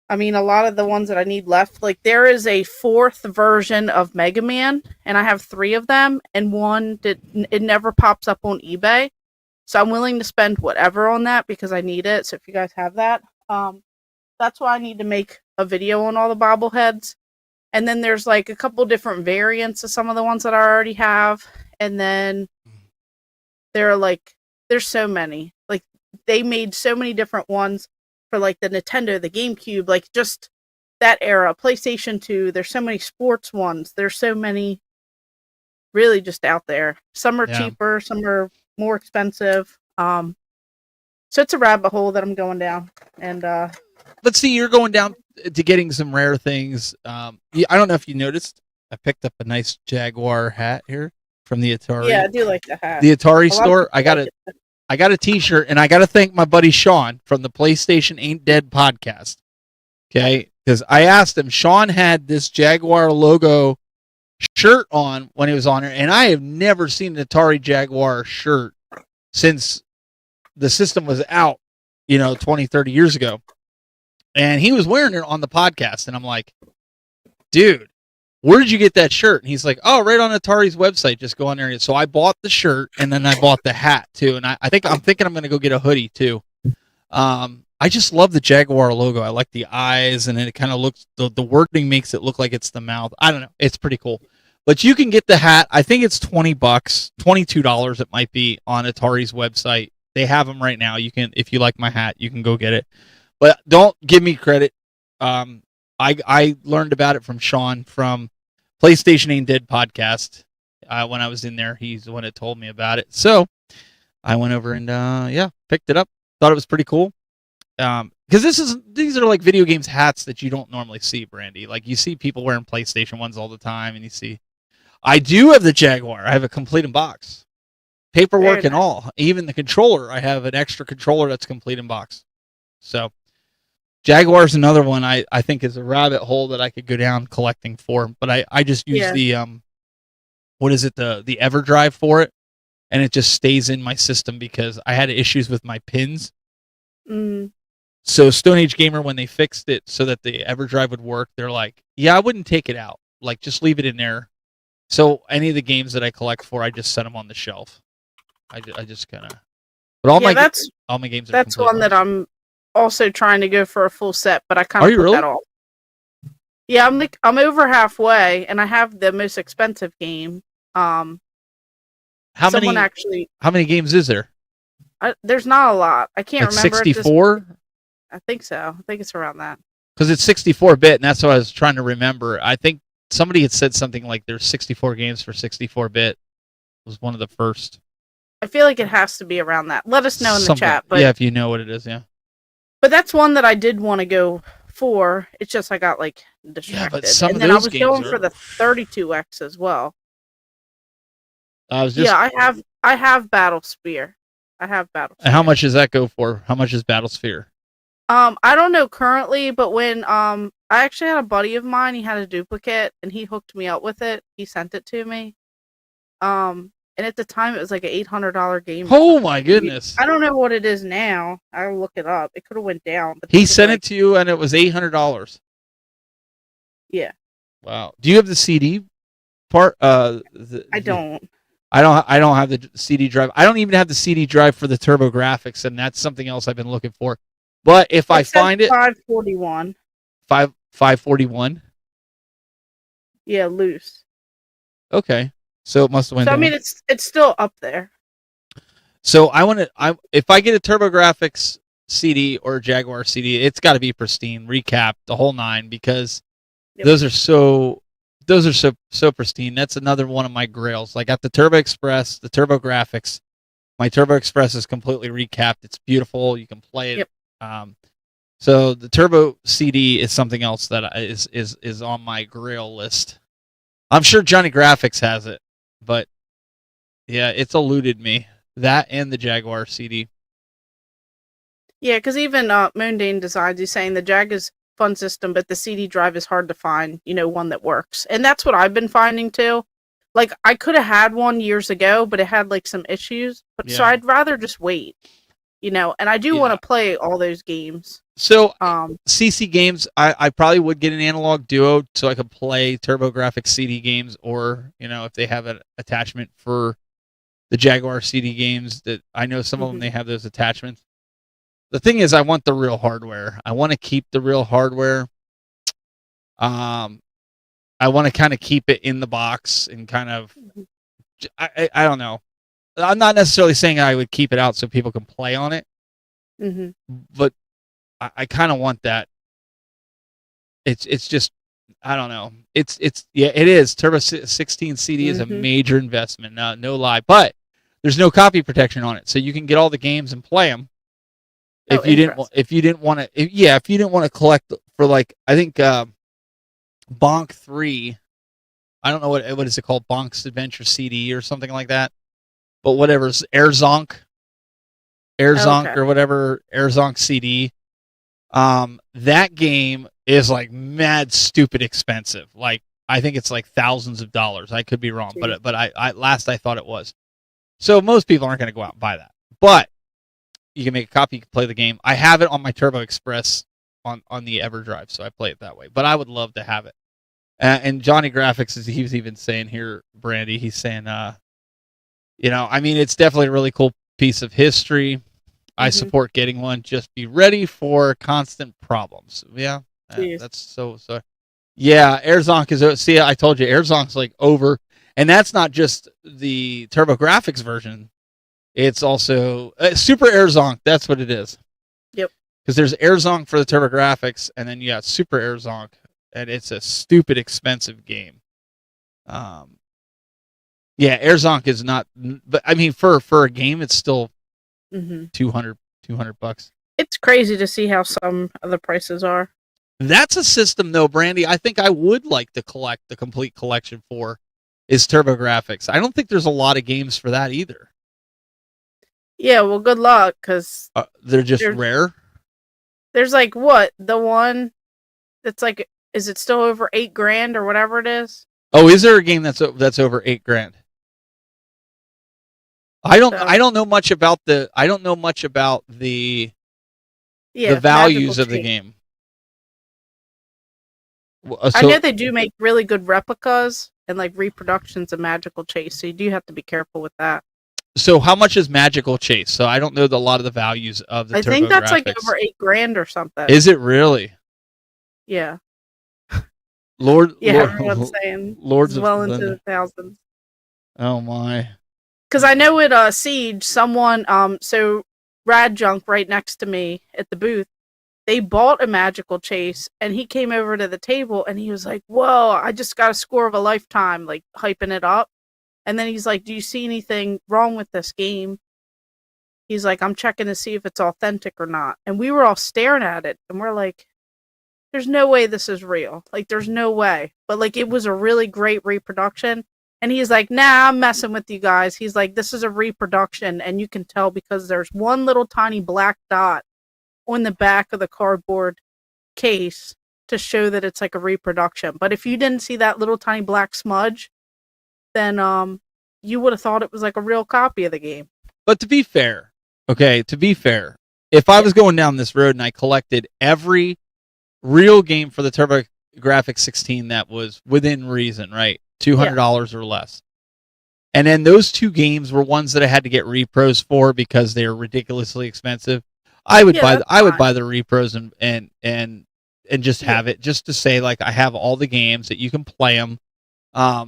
I mean, a lot of the ones that I need left, like there is a 4th version of Mega Man, and I have 3 of them, and it never pops up on eBay. So I'm willing to spend whatever on that because I need it. So if you guys have that, that's why I need to make a video on all the bobbleheads. And then there's like a couple different variants of some of the ones that I already have. And then there's so many. Like they made so many different ones for like the Nintendo, the GameCube, like just that era, PlayStation 2. There's so many sports ones. There's so many really just out there. Some are cheaper, some are more expensive. So it's a rabbit hole that I'm going down. And let's see, you're going down to getting some rare things. I don't know if you noticed, I picked up a nice Jaguar hat here from the Atari. Yeah, I do like the hat. The Atari store. I got a t-shirt, and I got to thank my buddy Sean from the PlayStation Ain't Dead podcast. Okay? Because I asked him, Sean had this Jaguar logo shirt on when he was on here, and I have never seen an Atari Jaguar shirt since the system was out, 20, 30 years ago. And he was wearing it on the podcast, and I'm like, dude, where did you get that shirt? And he's like, oh, right on Atari's website. Just go on there. So I bought the shirt, and then I bought the hat, too. And I'm thinking I'm going to go get a hoodie, too. I just love the Jaguar logo. I like the eyes, and it kind of looks, the wording makes it look like it's the mouth. I don't know. It's pretty cool. But you can get the hat. I think it's $20, $22 it might be on Atari's website. They have them right now. You can, if you like my hat, you can go get it. But don't give me credit. I learned about it from Sean from PlayStation Ain't Dead podcast when I was in there. He's the one that told me about it. So I went over and picked it up. Thought it was pretty cool. Because these are like video games hats that you don't normally see, Brandy. Like you see people wearing PlayStation ones all the time, and you see. I do have the Jaguar. I have a complete in box, paperwork and all. Even the controller, I have an extra controller that's complete in box. So, Jaguar's another one I think is a rabbit hole that I could go down collecting for. But I just use the what is it, the EverDrive for it, and it just stays in my system because I had issues with my pins. So Stone Age Gamer, when they fixed it so that the EverDrive would work, they're like, yeah, I wouldn't take it out. Like, just leave it in there. So any of the games that I collect for, I just set them on the shelf. I just kind of. But all my games are. That's one that I'm also trying to go for a full set, but I kind of put that off. Yeah, I'm over halfway, and I have the most expensive game. How many games is there? There's not a lot. I can't remember. 64? I think so. I think it's around that. Because it's 64-bit, and that's what I was trying to remember. I think somebody had said something like there's 64 games for 64-bit. It was one of the first. I feel like it has to be around that. Let us know in the chat. But yeah, if you know what it is, yeah. But that's one that I did want to go for. It's just I got like distracted. Yeah, but some and of then those I was going for the 32X as well. I have Battle Spear. I have Battle Spear. And how much does that go for? How much is Battle Sphere? I don't know currently, but when I actually had a buddy of mine, he had a duplicate and he hooked me up with it. He sent it to me. And at the time it was like an $800 game. Oh my goodness. I don't know what it is now. I'll look it up. It could have went down. But he sent it to you and it was $800. Yeah. Wow. Do you have the CD part? I don't. I don't have the CD drive. I don't even have the CD drive for the TurboGrafx, and that's something else I've been looking for. But if I find it, 541. 541. Yeah, loose. Okay, so it must have went. So I mean, it's still up there. So if I get a TurboGrafx CD or a Jaguar CD, it's got to be pristine, recapped, the whole nine, because those are so pristine. That's another one of my grails. Like at the Turbo Express, the TurboGrafx, my Turbo Express is completely recapped. It's beautiful. You can play it. So the Turbo CD is something else that is on my grail list. I'm sure Johnny Graphics has it, but yeah, it's eluded me. That and the Jaguar CD. Yeah, because even Mundane Designs is saying the Jag is fun system, but the CD drive is hard to find, one that works. And that's what I've been finding too. Like I could have had one years ago, but it had like some issues. So I'd rather just wait, and I do want to play all those games. So CC games, I probably would get an analog duo so I could play TurboGrafx CD games, or if they have an attachment for the Jaguar CD games, that I know some of them they have those attachments. The thing is, I want the real hardware. I want to keep the real hardware. I want to kind of keep it in the box and kind of, I don't know. I'm not necessarily saying I would keep it out so people can play on it, but I kind of want that. It's just, I don't know. It is. Turbo 16 CD is a major investment. No lie, but there's no copy protection on it, so you can get all the games and play them. If you didn't want to collect for, like, I think Bonk 3, I don't know what is it called, Bonk's Adventure CD or something like that, but whatever's Airzonk or whatever, Airzonk CD. That game is like mad stupid expensive. Like I think it's like thousands of dollars. I could be wrong, but I last I thought it was. So most people aren't going to go out and buy that, but you can make a copy, you can play the game. I have it on my Turbo Express on the EverDrive, so I play it that way. But I would love to have it. And Johnny Graphics, he was even saying here, Brandy, he's saying, I mean, it's definitely a really cool piece of history. I support getting one. Just be ready for constant problems. Yeah, that's so. Yeah, Airzonk is. See, I told you, Airzonk's like over, and that's not just the TurboGrafx version. It's also Super Airzonk. That's what it is. Yep. Because there's Airzonk for the TurboGrafx, and then you got Super Airzonk, and it's a stupid expensive game. Yeah, Airzonk is not, but I mean, for a game, it's still hmm 200 bucks. It's crazy to see how some of the prices are. That's a system though, Brandy, I think I would like to collect the complete collection for is TurboGrafx. I don't think there's a lot of games for that either. Yeah, well, good luck, because They're just There's- rare. there's like what the one that's like, is it still over $8,000 or whatever it is? Oh, is there a game that's over $8,000? I don't know much about the Yeah, the values Magical of the Chase. game. I know they do make really good replicas and like reproductions of Magical Chase, so you do have to be careful with that. So how much is Magical Chase? So I don't know a lot of the values of the I think that's like TurboGrafx. over $8,000 or something. Is it really? Yeah. Lord, Yeah, Lord, everyone's saying Lords it's of well into Thunder. the thousands. Oh my. Because I know at Siege, someone, so Rad Junk right next to me at the booth, they bought a Magical Chase, and he came over to the table, and he was like, whoa, I just got a score of a lifetime, like, hyping it up. And then he's like, do you see anything wrong with this game? He's like, I'm checking to see if it's authentic or not. And we were all staring at it, and we're like, there's no way this is real. Like, there's no way. But, like, it was a really great reproduction. And he's like, nah, I'm messing with you guys. He's like, this is a reproduction. And you can tell because there's one little tiny black dot on the back of the cardboard case to show that it's like a reproduction. But if you didn't see that little tiny black smudge, then you would have thought it was like a real copy of the game. But to be fair, if I was going down this road and I collected every real game for the TurboGrafx 16 that was within reason, right? $200 or less. And then those two games were ones that I had to get repros for because they were ridiculously expensive. I would buy the repros and just have it just to say like I have all the games that you can play them. But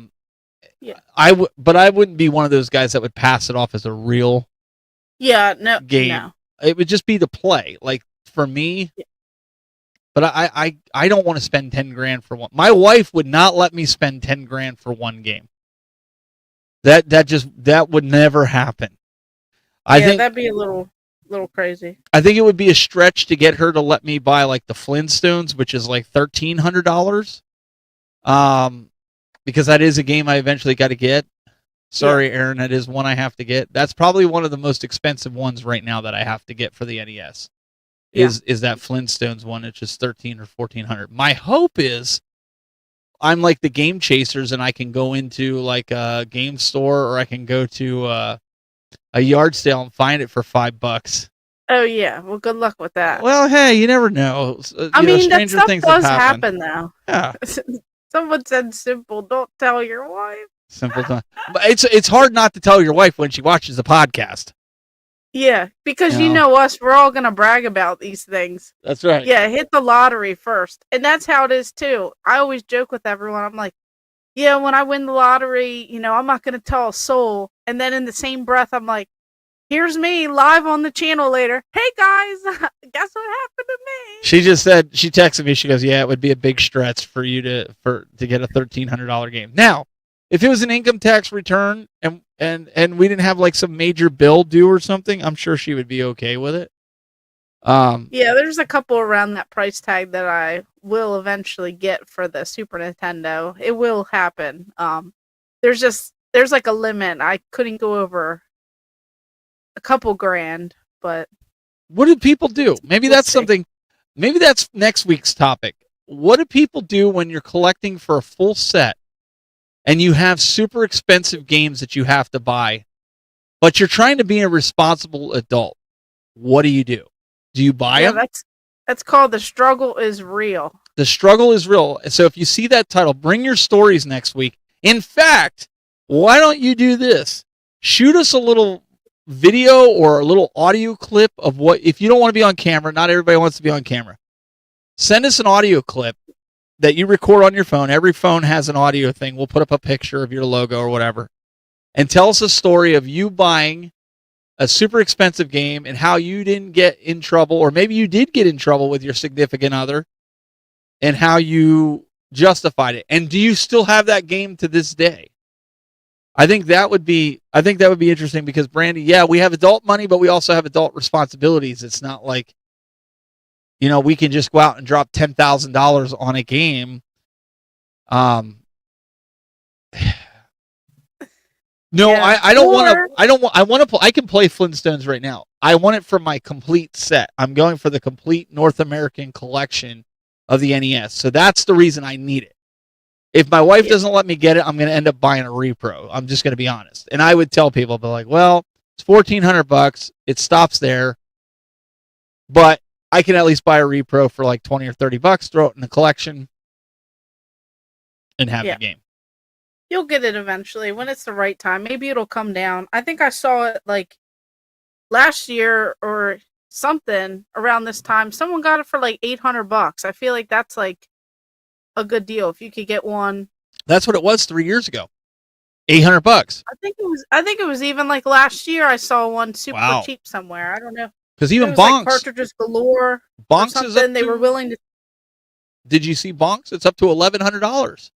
I wouldn't be one of those guys that would pass it off as a real game. No. It would just be to play. Like for me, but I don't want to spend $10,000 for one. My wife would not let me spend $10,000 for one game. That would never happen. I think that'd be a little crazy. I think it would be a stretch to get her to let me buy like the Flintstones, which is like $1,300. Because that is a game I eventually got to get. Sorry, Aaron, that is one I have to get. That's probably one of the most expensive ones right now that I have to get for the NES. Is that Flintstones one? It's just $1,300 or $1,400. My hope is I'm like the Game Chasers, and I can go into like a game store, or I can go to a yard sale and find it for $5. Oh yeah, well, good luck with that. Well, hey, you never know. I mean, that stranger stuff things does have happened. happen though. Yeah, Someone said simple. Don't tell your wife. simple time. But it's hard not to tell your wife when she watches the podcast. Yeah, because You you know. know us, we're all gonna brag about these things. That's right. Yeah, hit the lottery first. And that's how it is too. I always joke with everyone. I'm like, yeah, when I win the lottery, I'm not going to tell a soul. And then in the same breath, I'm like, here's me live on the channel later. Hey guys, guess what happened to me? She just said, she texted me, she goes, yeah, it would be a big stretch for you to get a $1,300 game. Now, if it was an income tax return and we didn't have like some major bill due or something, I'm sure she would be okay with it. Yeah, there's a couple around that price tag that I will eventually get for the Super Nintendo. It will happen. There's like a limit. I couldn't go over a couple grand, but what do people do? Maybe We'll that's see. something. Maybe that's next week's topic. What do people do when you're collecting for a full set and you have super expensive games that you have to buy, but you're trying to be a responsible adult? What do you do? Do you buy them? That's called The Struggle is Real. The struggle is real. So if you see that title, bring your stories next week. In fact, why don't you do this? Shoot us a little video or a little audio clip of what, if you don't want to be on camera, not everybody wants to be on camera. Send us an audio clip that you record on your phone. Every phone has an audio thing. We'll put up a picture of your logo or whatever. And tell us a story of you buying a super expensive game and how you didn't get in trouble, or maybe you did get in trouble with your significant other, and how you justified it. And do you still have that game to this day? I think that would be interesting because Brandy, yeah, we have adult money, but we also have adult responsibilities. It's not like, we can just go out and drop $10,000 on a game. No, Yeah. I don't want to. I want to. I can play Flintstones right now. I want it for my complete set. I'm going for the complete North American collection of the NES. So that's the reason I need it. If my wife doesn't let me get it, I'm going to end up buying a repro. I'm just going to be honest. And I would tell people, but like, well, it's $1,400. It stops there, but I can at least buy a repro for like $20 or $30. Throw it in the collection, and have the game. You'll get it eventually when it's the right time. Maybe it'll come down. I think I saw it like last year or something around this time. Someone got it for like $800. I feel like that's like a good deal if you could get one. That's what it was 3 years ago. $800. I think it was even like last year. I saw one super cheap somewhere. I don't know. Because even Bonks, like cartridges galore. Bonks is up. They were willing to. Did you see Bonks? It's up to $1,100.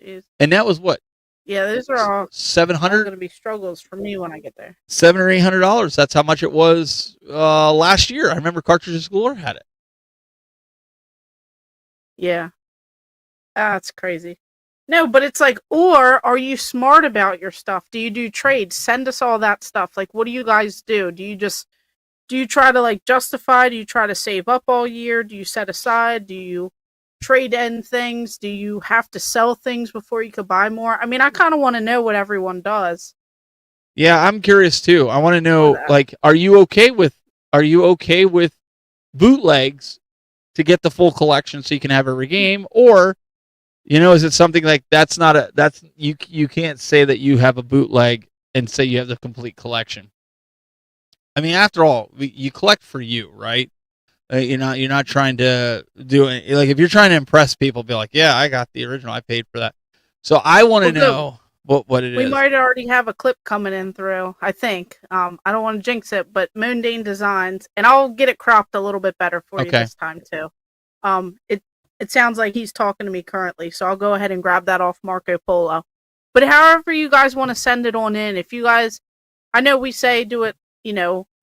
Jeez. And that was what? Yeah, those are all $700. Going to be struggles for me when I get there. $700 or $800. That's how much it was last year. I remember Cartridges Galore had it. Yeah, that's crazy. No, but it's like, or are you smart about your stuff? Do you do trades? Send us all that stuff. Like, what do you guys do? Do you try to like justify? Do you try to save up all year? Do you set aside? Do you trade in things? Do you have to sell things before you could buy more? I mean, I kind of want to know what everyone does. Yeah, I'm curious too. I want to know, like, are you okay with bootlegs to get the full collection so you can have every game, or is it something like you can't say that you have a bootleg and say you have the complete collection? I mean, after all, you collect for you, right? You're not trying to do it. Like, if you're trying to impress people, be like, yeah, I got the original. I paid for that. So I want to know what it is. We might already have a clip coming in through, I think. I don't want to jinx it, but Mundane Designs, and I'll get it cropped a little bit better for you this time too. It sounds like he's talking to me currently, so I'll go ahead and grab that off Marco Polo. But however you guys want to send it on in, if you guys, I know we say do it,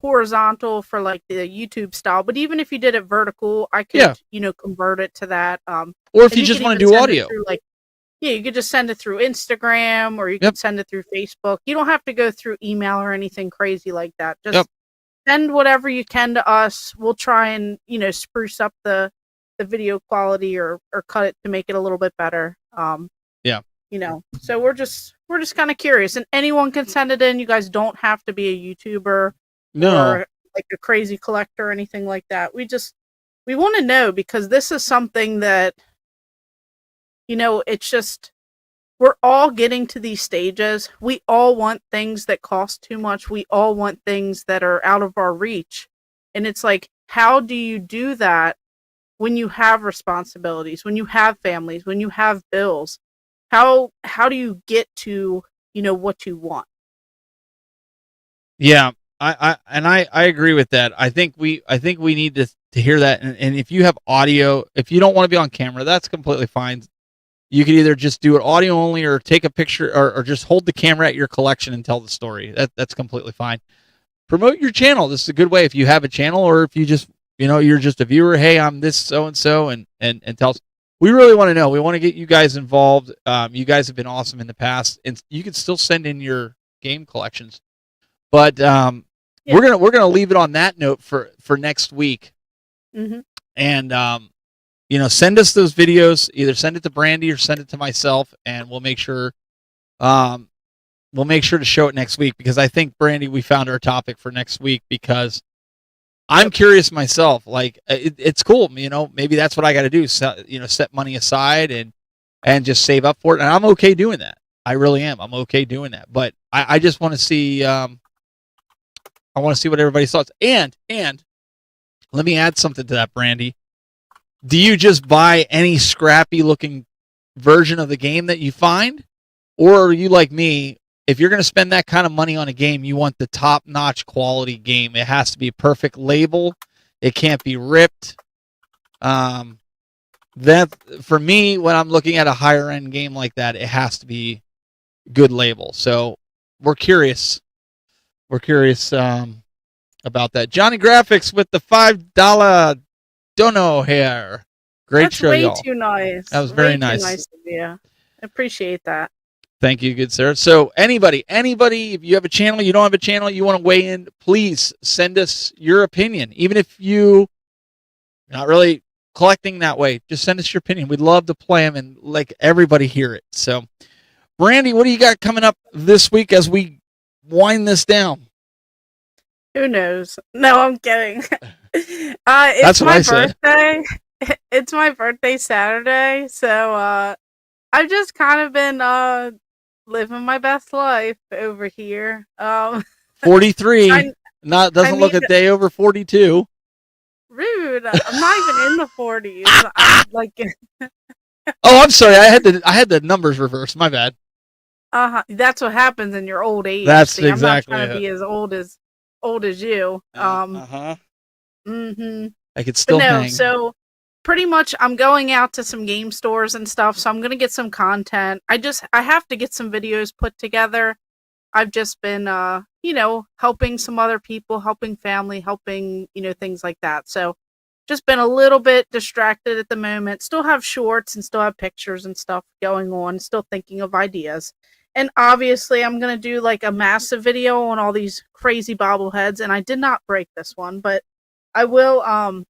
horizontal for like the YouTube style, but even if you did it vertical, I could, convert it to that. Or if you just want to do audio, you could just send it through Instagram, or you could send it through Facebook. You don't have to go through email or anything crazy like that. Just send whatever you can to us. We'll try and spruce up the video quality or cut it to make it a little bit better. So we're just kind of curious, and anyone can send it in. You guys don't have to be a YouTuber or like a crazy collector or anything like that. We want to know, because this is something that it's just, we're all getting to these stages. We all want things that cost too much. We all want things that are out of our reach. And it's like, how do you do that when you have responsibilities, when you have families, when you have bills? How do you get to, what you want? Yeah, I agree with that. I think we need to hear that. And if you have audio, if you don't want to be on camera, that's completely fine. You can either just do it audio only, or take a picture, or just hold the camera at your collection and tell the story. That's completely fine. Promote your channel. This is a good way if you have a channel, or if you just, you're just a viewer. Hey, I'm this so-and-so, and tell us. We really want to know. We want to get you guys involved. You guys have been awesome in the past, and you can still send in your game collections. But we're gonna leave it on that note for next week. Mm-hmm. And send us those videos. Either send it to Brandy or send it to myself, and we'll make sure to show it next week, because I think, Brandy, we found our topic for next week, because I'm curious myself. Like, it's cool. Maybe that's what I got to do. Set money aside and just save up for it. And I'm okay doing that. I really am. I'm okay doing that. But I just want to see. I want to see what everybody's thoughts. And let me add something to that, Brandy. Do you just buy any scrappy looking version of the game that you find, or are you like me? If you're going to spend that kind of money on a game, you want the top-notch quality game. It has to be a perfect label. It can't be ripped. That, for me, when I'm looking at a higher-end game like that, it has to be good label. So we're curious. We're curious about that. Johnny Graphics with the $5 dono here. Great That's show, way y'all. too nice. That was very way nice. Too nice of you. I appreciate that. Thank you, good sir. So anybody, if you have a channel, you don't have a channel, you want to weigh in, please send us your opinion. Even if you're not really collecting that way, just send us your opinion. We'd love to play them and like everybody hear it. So, Brandy, what do you got coming up this week as we wind this down? Who knows? No, I'm kidding. It's That's what my I said. birthday. It's my birthday Saturday, so I've just kind of been living my best life over here. 43. Doesn't look a mean- day over 42. Rude. I'm not even in the 40s. I'm like, Oh, I'm sorry. I had the numbers reversed. My bad. that's what happens in your old age. That's See, exactly I'm not trying to it. be as old as you. Mm-hmm. I could still But no, hang. so pretty much I'm going out to some game stores and stuff, so I'm gonna get some content. I have to get some videos put together. I've just been helping some other people, helping family, helping, things like that. So just been a little bit distracted at the moment. Still have shorts and still have pictures and stuff going on, still thinking of ideas. And obviously I'm gonna do like a massive video on all these crazy bobbleheads, and I did not break this one, but I will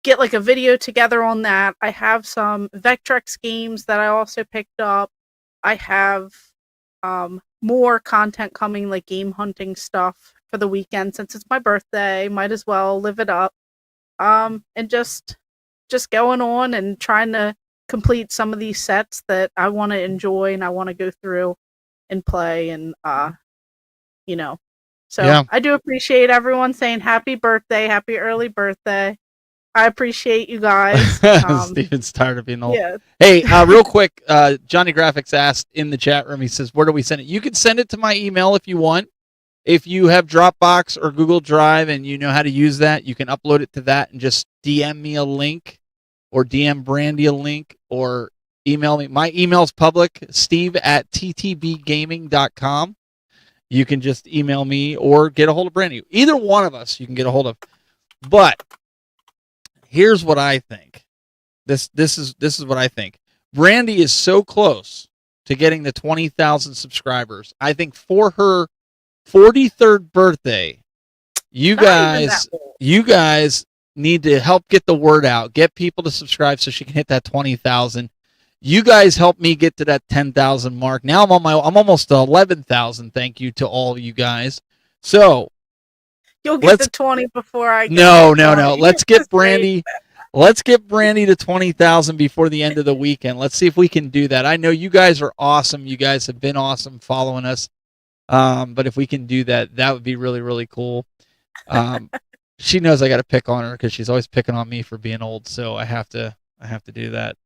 get like a video together on that. I have some Vectrex games that I also picked up. I have more content coming, like game hunting stuff for the weekend since it's my birthday. Might as well live it up. And just going on and trying to complete some of these sets that I want to enjoy and I want to go through and play and So Yeah. I do appreciate everyone saying happy birthday, happy early birthday. I appreciate you guys. Steven's tired of being old. Yeah. Hey, real quick, Johnny Graphics asked in the chat room, he says, where do we send it? You can send it to my email if you want. If you have Dropbox or Google Drive and you know how to use that, you can upload it to that and just DM me a link or DM Brandy a link or email me. My email's public, steve@ttbgaming.com. You can just email me or get a hold of Brandy. Either one of us you can get a hold of. But here's what I think. This is what I think. Brandy is so close to getting the 20,000 subscribers. I think for her 43rd birthday, you guys need to help get the word out. Get people to subscribe so she can hit that 20,000. You guys help me get to that 10,000 mark. Now I'm almost to 11,000. Thank you to all you guys. So you'll get the 20 before I get No. Let's get Brandy to 20,000 before the end of the weekend. Let's see if we can do that. I know you guys are awesome. You guys have been awesome following us. But if we can do that, that would be really, really cool. She knows I got to pick on her because she's always picking on me for being old. So I have to do that.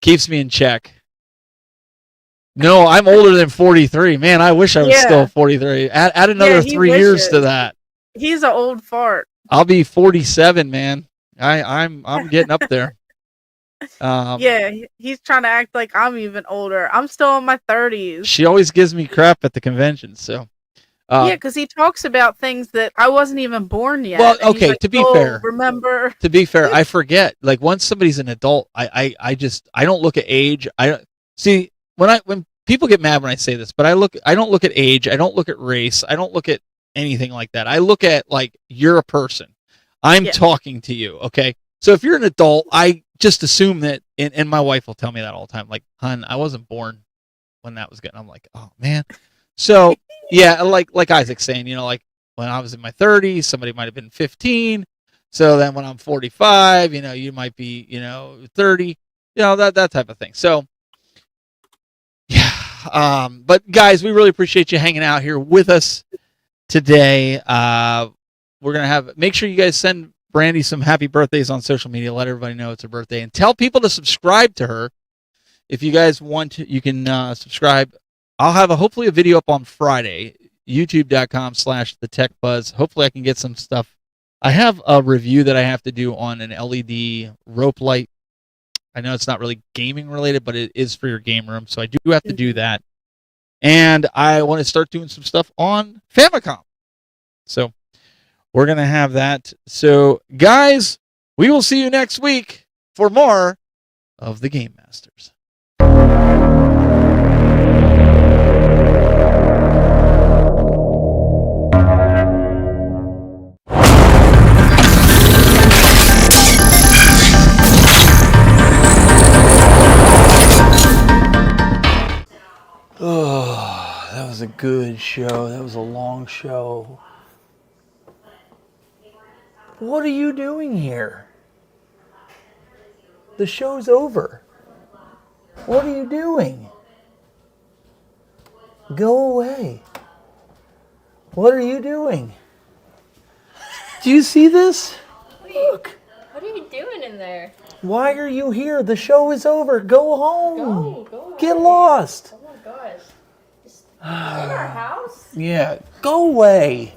Keeps me in check. No, I'm older than 43. Man, I wish I was still 43. Add another 3 years to that. He's an old fart. I'll be 47, man. I'm getting up there. He's trying to act like I'm even older. I'm still in my 30s. She always gives me crap at the convention, so. Because he talks about things that I wasn't even born yet. Well, okay, like, to be fair. Remember? To be fair, I forget. Like once somebody's an adult, I don't look at age. See when people get mad when I say this, but I don't look at age. I don't look at race. I don't look at anything like that. I look at like you're a person. I'm talking to you, okay? So if you're an adult, I just assume that, and my wife will tell me that all the time, like, hun, I wasn't born when that was good. I'm like, oh, man. So, yeah, like Isaac's saying, like when I was in my 30s, somebody might have been 15. So then when I'm 45, you might be, 30, that type of thing. So, yeah. But, guys, we really appreciate you hanging out here with us today. We're going to make sure you guys send Brandy some happy birthdays on social media. Let everybody know it's her birthday and tell people to subscribe to her. If you guys want to, you can subscribe. I'll have hopefully a video up on Friday, youtube.com/thetechbuzz. Hopefully I can get some stuff. I have a review that I have to do on an LED rope light I know it's not really gaming related, but it is for your game room, so I do have to do that. And I want to start doing some stuff on Famicom. So we're going to have that. So, guys, we will see you next week for more of the Game Masters. Oh, that was a good show. That was a long show. What are you doing here? The show's over. What are you doing? Go away. What are you doing? Do you see this? Look. What are you doing in there? Why are you here? The show is over. Go home. Go away. Get lost. Oh my gosh. Just in our house? Yeah, go away.